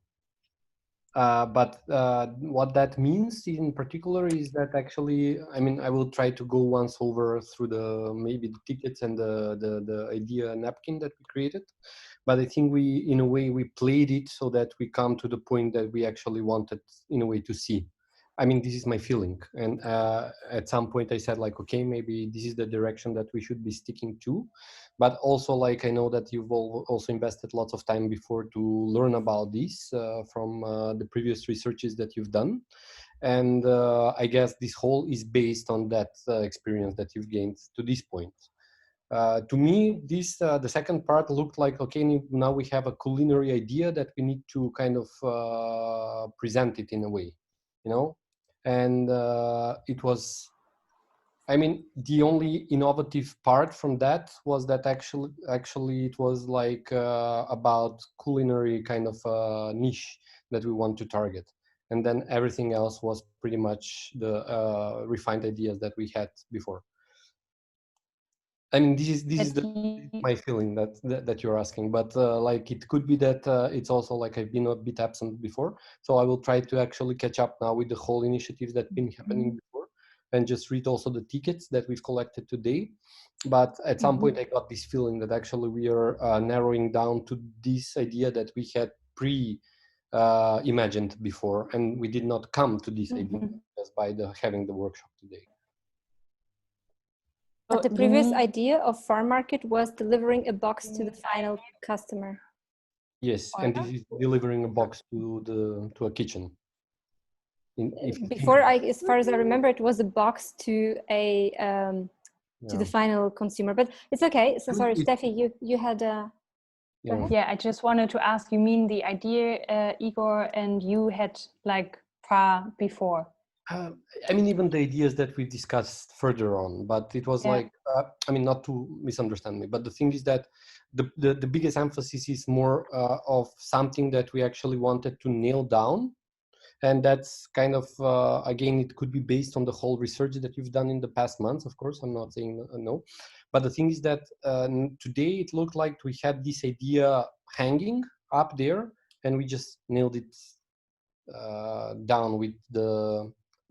But what that means in particular is that actually, I mean, I will try to go once over through the maybe the tickets and the idea napkin that we created. But I think we, in a way, we played it so that we come to the point that we actually wanted, in a way, to see. I mean, this is my feeling. And at some point I said like, okay, maybe this is the direction that we should be sticking to. But also, like, I know that you've also invested lots of time before to learn about this from the previous researches that you've done. And I guess this whole is based on that experience that you've gained to this point. To me, this the second part looked like, okay, now we have a culinary idea that we need to kind of present it in a way, you know? And it was, I mean, the only innovative part from that was that actually it was like about culinary kind of niche that we want to target. And then everything else was pretty much the refined ideas that we had before. I mean, this is my feeling that you're asking, but like it could be that it's also like I've been a bit absent before, so I will try to actually catch up now with the whole initiatives that been happening before, and just read also the tickets that we've collected today. But at some point, I got this feeling that actually we are narrowing down to this idea that we had imagined before, and we did not come to this idea just by having the workshop today. But the previous idea of Farmarket was delivering a box to the final customer. Yes, and this is delivering a box to a kitchen. Before, as far as I remember, it was a box to a to the final consumer. But it's okay. So sorry, Steffi, you had a. Yeah, I just wanted to ask. You mean the idea, Igor, and you had like far before? I mean, even the ideas that we discussed further on, but it was like, I mean, not to misunderstand me, but the thing is that the biggest emphasis is more of something that we actually wanted to nail down. And that's kind of, again, it could be based on the whole research that you've done in the past months, of course, I'm not saying no. But the thing is that today it looked like we had this idea hanging up there and we just nailed it down with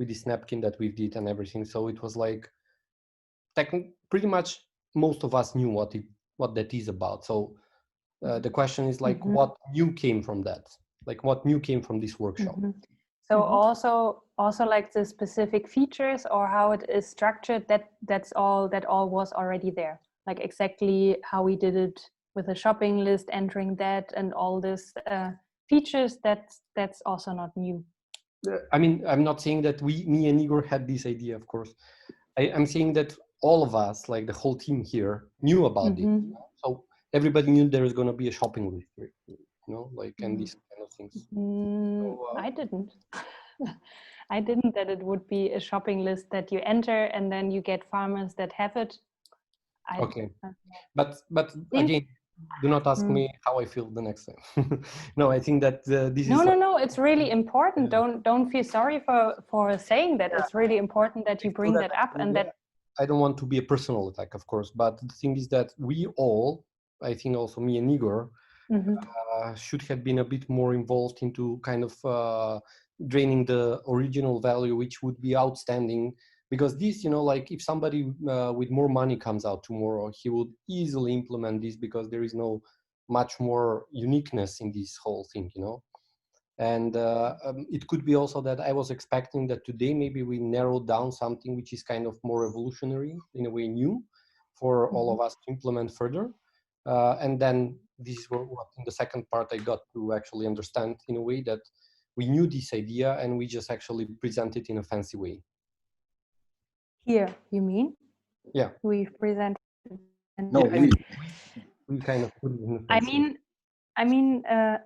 this napkin that we did and everything. So it was like pretty much most of us knew what that is about. So the question is like, what new came from that? Like what new came from this workshop? So also like the specific features or how it is structured, that all was already there. Like exactly how we did it with a shopping list, entering that and all this features, that's also not new. I mean, I'm not saying that me and Igor had this idea, of course. I'm saying that all of us, like the whole team here, knew about it. So everybody knew there was going to be a shopping list, you know, like, and these kind of things. So, I didn't. I didn't that it would be a shopping list that you enter and then you get farmers that have it. Okay, but again, do not ask me how I feel the next time. No, I think that this is no. It's really important. Don't feel sorry for saying that. It's really important that you bring that up, and that I don't want to be a personal attack, of course. But the thing is that we all, I think, also me and Igor, should have been a bit more involved into kind of draining the original value, which would be outstanding. Because this, you know, like if somebody with more money comes out tomorrow, he would easily implement this because there is no much more uniqueness in this whole thing, you know. And it could be also that I was expecting that today maybe we narrowed down something which is kind of more revolutionary, in a way new, for all of us to implement further. And then this is what in the second part I got to actually understand in a way that we knew this idea and we just actually present it in a fancy way. Here, you mean? Yeah. We've presented. No, we kind of put it in a fancy way. I mean,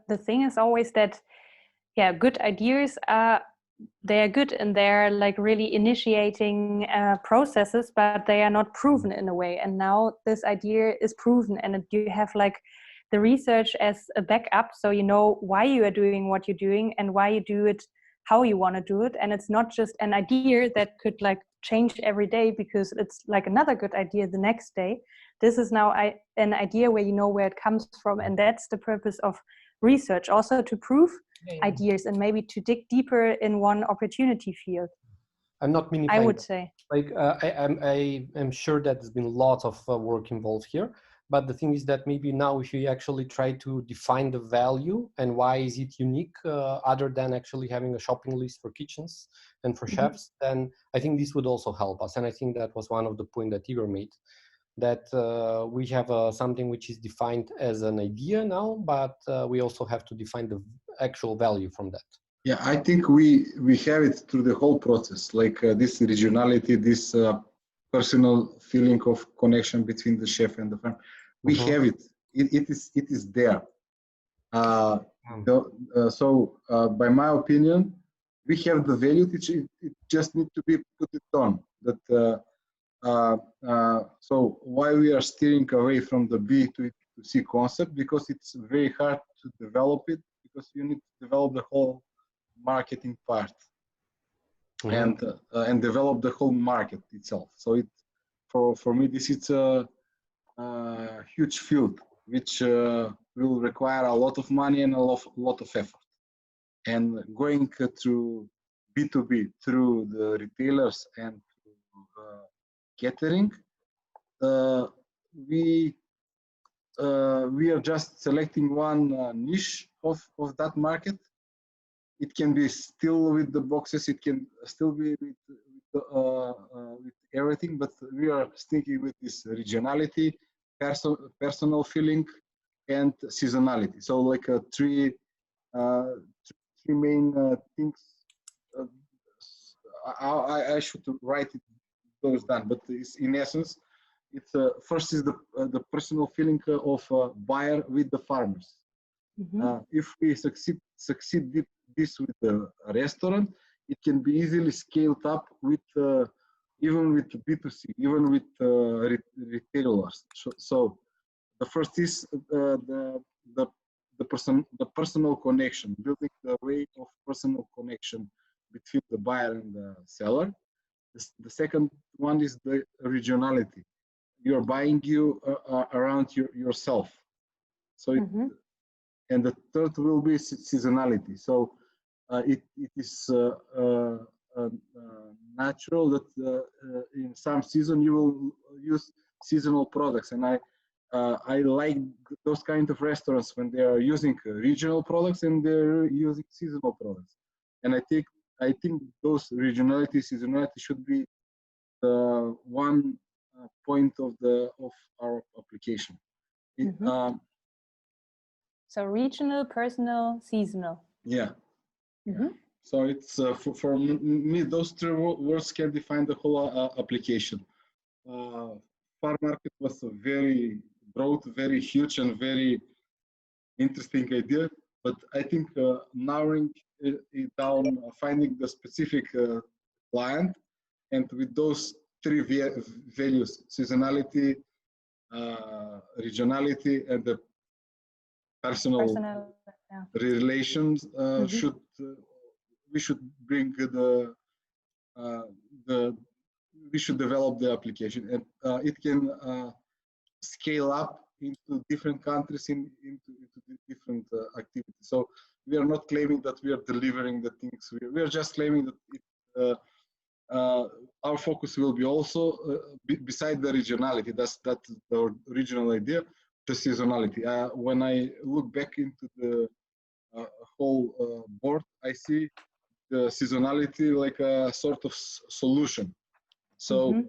the thing is always that, yeah, good ideas they're good and they're like really initiating processes, but they are not proven in a way. And now this idea is proven, and you have like the research as a backup, so you know why you are doing what you're doing and why you do it, how you want to do it. And it's not just an idea that could like change every day because it's like another good idea the next day. This is now an idea where you know where it comes from, and that's the purpose of research, also to prove ideas and maybe to dig deeper in one opportunity field. I'm not minifying. I would say. Like I am sure that there's been lots of work involved here, but the thing is that maybe now if you actually try to define the value and why is it unique, other than actually having a shopping list for kitchens and for chefs, then I think this would also help us. And I think that was one of the points that Igor made, that we have something which is defined as an idea now, but we also have to define the actual value from that. Yeah, I think we have it through the whole process, like this regionality, this personal feeling of connection between the chef and the farm. We have it. It is there. So, by my opinion, we have the value. It just needs to be put it on. That so why we are steering away from the B to C concept, because it's very hard to develop it, because you need to develop the whole marketing part and develop the whole market itself. So it for me this is a huge field which will require a lot of money and a lot of effort. And going through B2B through the retailers and catering, we are just selecting one niche of that market. It can be still with the boxes, it can still be with everything, but we are sticking with this regionality, personal feeling, and seasonality. So like three main things. I should write those down, but it's, in essence, it's first is the personal feeling of buyer with the farmers. If we succeed this with the restaurant, it can be easily scaled up with even with B2C, even with retailers. So the first is the personal connection, building the way of personal connection between the buyer and the seller. The second one is the regionality. You're buying around yourself. So and the third will be seasonality. So it is natural that in some season you will use seasonal products, and I like those kind of restaurants when they are using regional products and they're using seasonal products. And I think those regionality, seasonality should be the one point of our application. So regional, personal, seasonal. Yeah. So it's for me, those three words can define the whole application. Farmarket was a very broad, very huge, and very interesting idea. But I think narrowing it down, finding the specific client, and with those three values, seasonality, regionality, and the personal yeah. relations, we should bring we should develop the application, and it can scale up into different countries, into different activities. So we are not claiming that we are delivering the things. We are just claiming that it, our focus will be also beside the regionality. That's the original idea, the seasonality. When I look back into the whole board, I see the seasonality like a sort of solution. So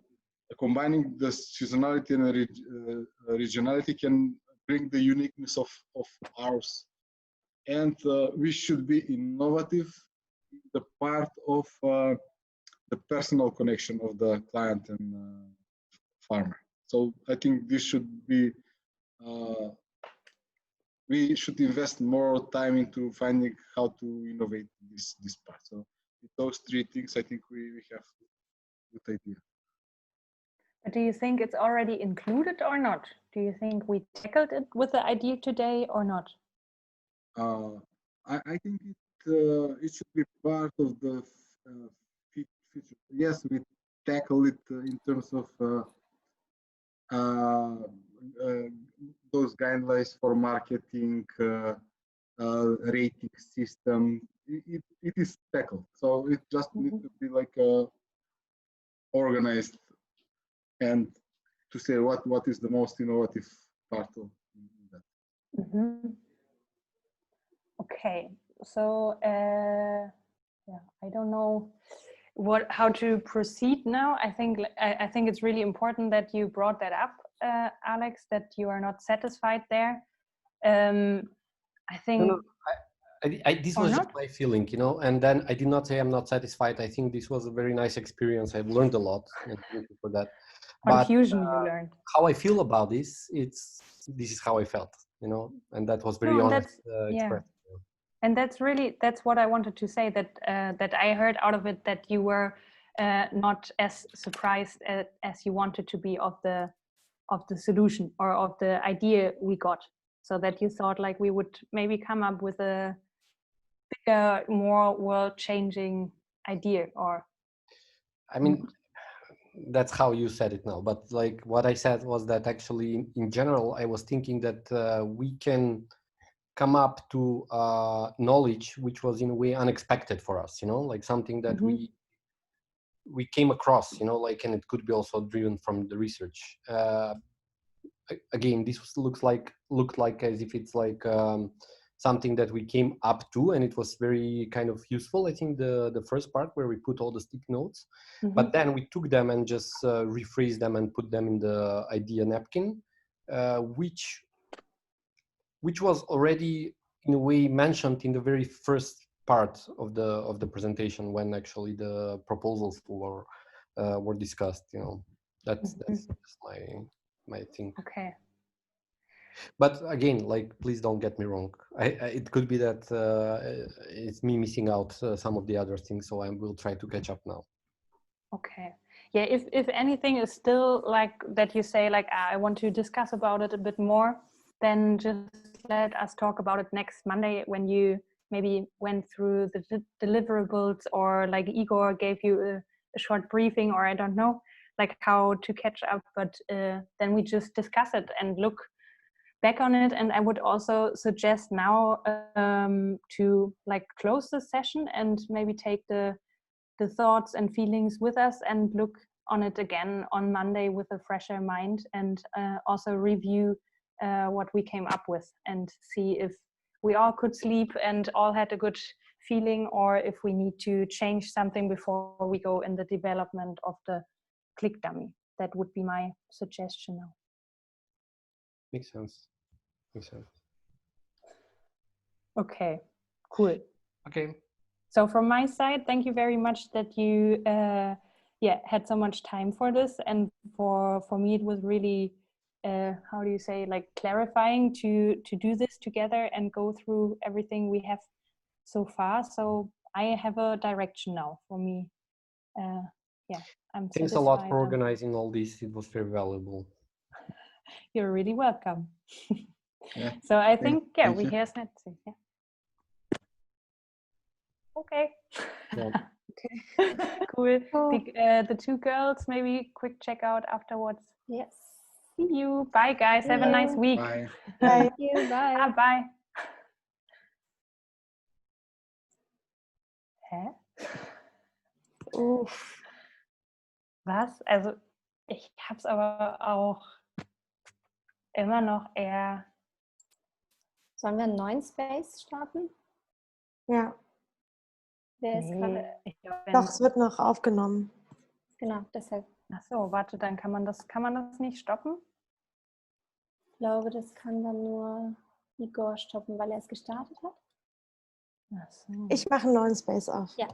combining the seasonality and regionality can bring the uniqueness of ours. And we should be innovative in the part of the personal connection of the client and farmer. So I think this should be, we should invest more time into finding how to innovate this part. So with those three things, I think we have a good idea. But do you think it's already included or not? Do you think we tackled it with the idea today or not? I think it should be part of the future. Yes, we tackle it in terms of those guidelines for marketing, rating system. It is tackled, so it just needs to be like organized, and to say what is the most innovative part of that. Okay, so yeah, I don't know how to proceed now. I think it's really important that you brought that up, Alex, that you are not satisfied there. I think no, this was just my feeling, you know, and then I did not say I'm not satisfied. I think this was a very nice experience. I've learned a lot, and thank you for that. Confusion you learned. How I feel about this, this is how I felt, you know, and that was very honest expressed. And that's what I wanted to say, that that I heard out of it that you were not as surprised as you wanted to be of the solution or of the idea we got. So that you thought like we would maybe come up with a bigger, more world-changing idea, or I mean, that's how you said it now, but like what I said was that actually in general I was thinking that we can come up to knowledge which was in a way unexpected for us, you know, like something that we came across, you know, like, and it could be also driven from the research. Again, this looked like as if it's like something that we came up to, and it was very kind of useful. I think the first part where we put all the stick notes, but then we took them and just rephrased them and put them in the idea napkin, which was already in a way mentioned in the very first part of the presentation when actually the proposals were discussed. You know, that's my thing. Okay. But again, like, please don't get me wrong. It could be that it's me missing out some of the other things, so I will try to catch up now. Okay. Yeah. If anything is still like that, you say like I want to discuss about it a bit more, then just let us talk about it next Monday when you maybe went through the deliverables, or like Igor gave you a short briefing, or I don't know, like how to catch up. But then we just discuss it and look back on it. And I would also suggest now to like close the session and maybe take the thoughts and feelings with us and look on it again on Monday with a fresher mind, and also review what we came up with and see if we all could sleep and all had a good feeling, or if we need to change something before we go in the development of the click dummy. That would be my suggestion now. Makes sense. Makes sense. Okay, cool. Okay. So from my side, thank you very much that you had so much time for this, and for me it was really how do you say, like clarifying to do this together and go through everything we have so far. So I have a direction now for me. Yeah, I'm Thanks a lot satisfied. for organizing all this. It was very valuable. You're really welcome. Yeah. So I think, yeah, Thank we you. hear Snetsy. Yeah. Okay. Yeah. Cool. Cool. The two girls, maybe quick checkout afterwards. Yes. See you. Bye, guys. Have a nice week. Bye. Thank you. Bye. Ah, bye. Hä? Uff. Was? Also, ich hab's aber auch immer noch eher. Sollen wir einen neuen Space starten? Ja, Wer ist gerade? Ich glaub, doch, es wird noch aufgenommen. Genau, deshalb. Ach so, warte, dann kann man das nicht stoppen? Ich glaube, das kann dann nur Igor stoppen, weil er es gestartet hat. Ach so. Ich mache einen neuen Space auf. Ja.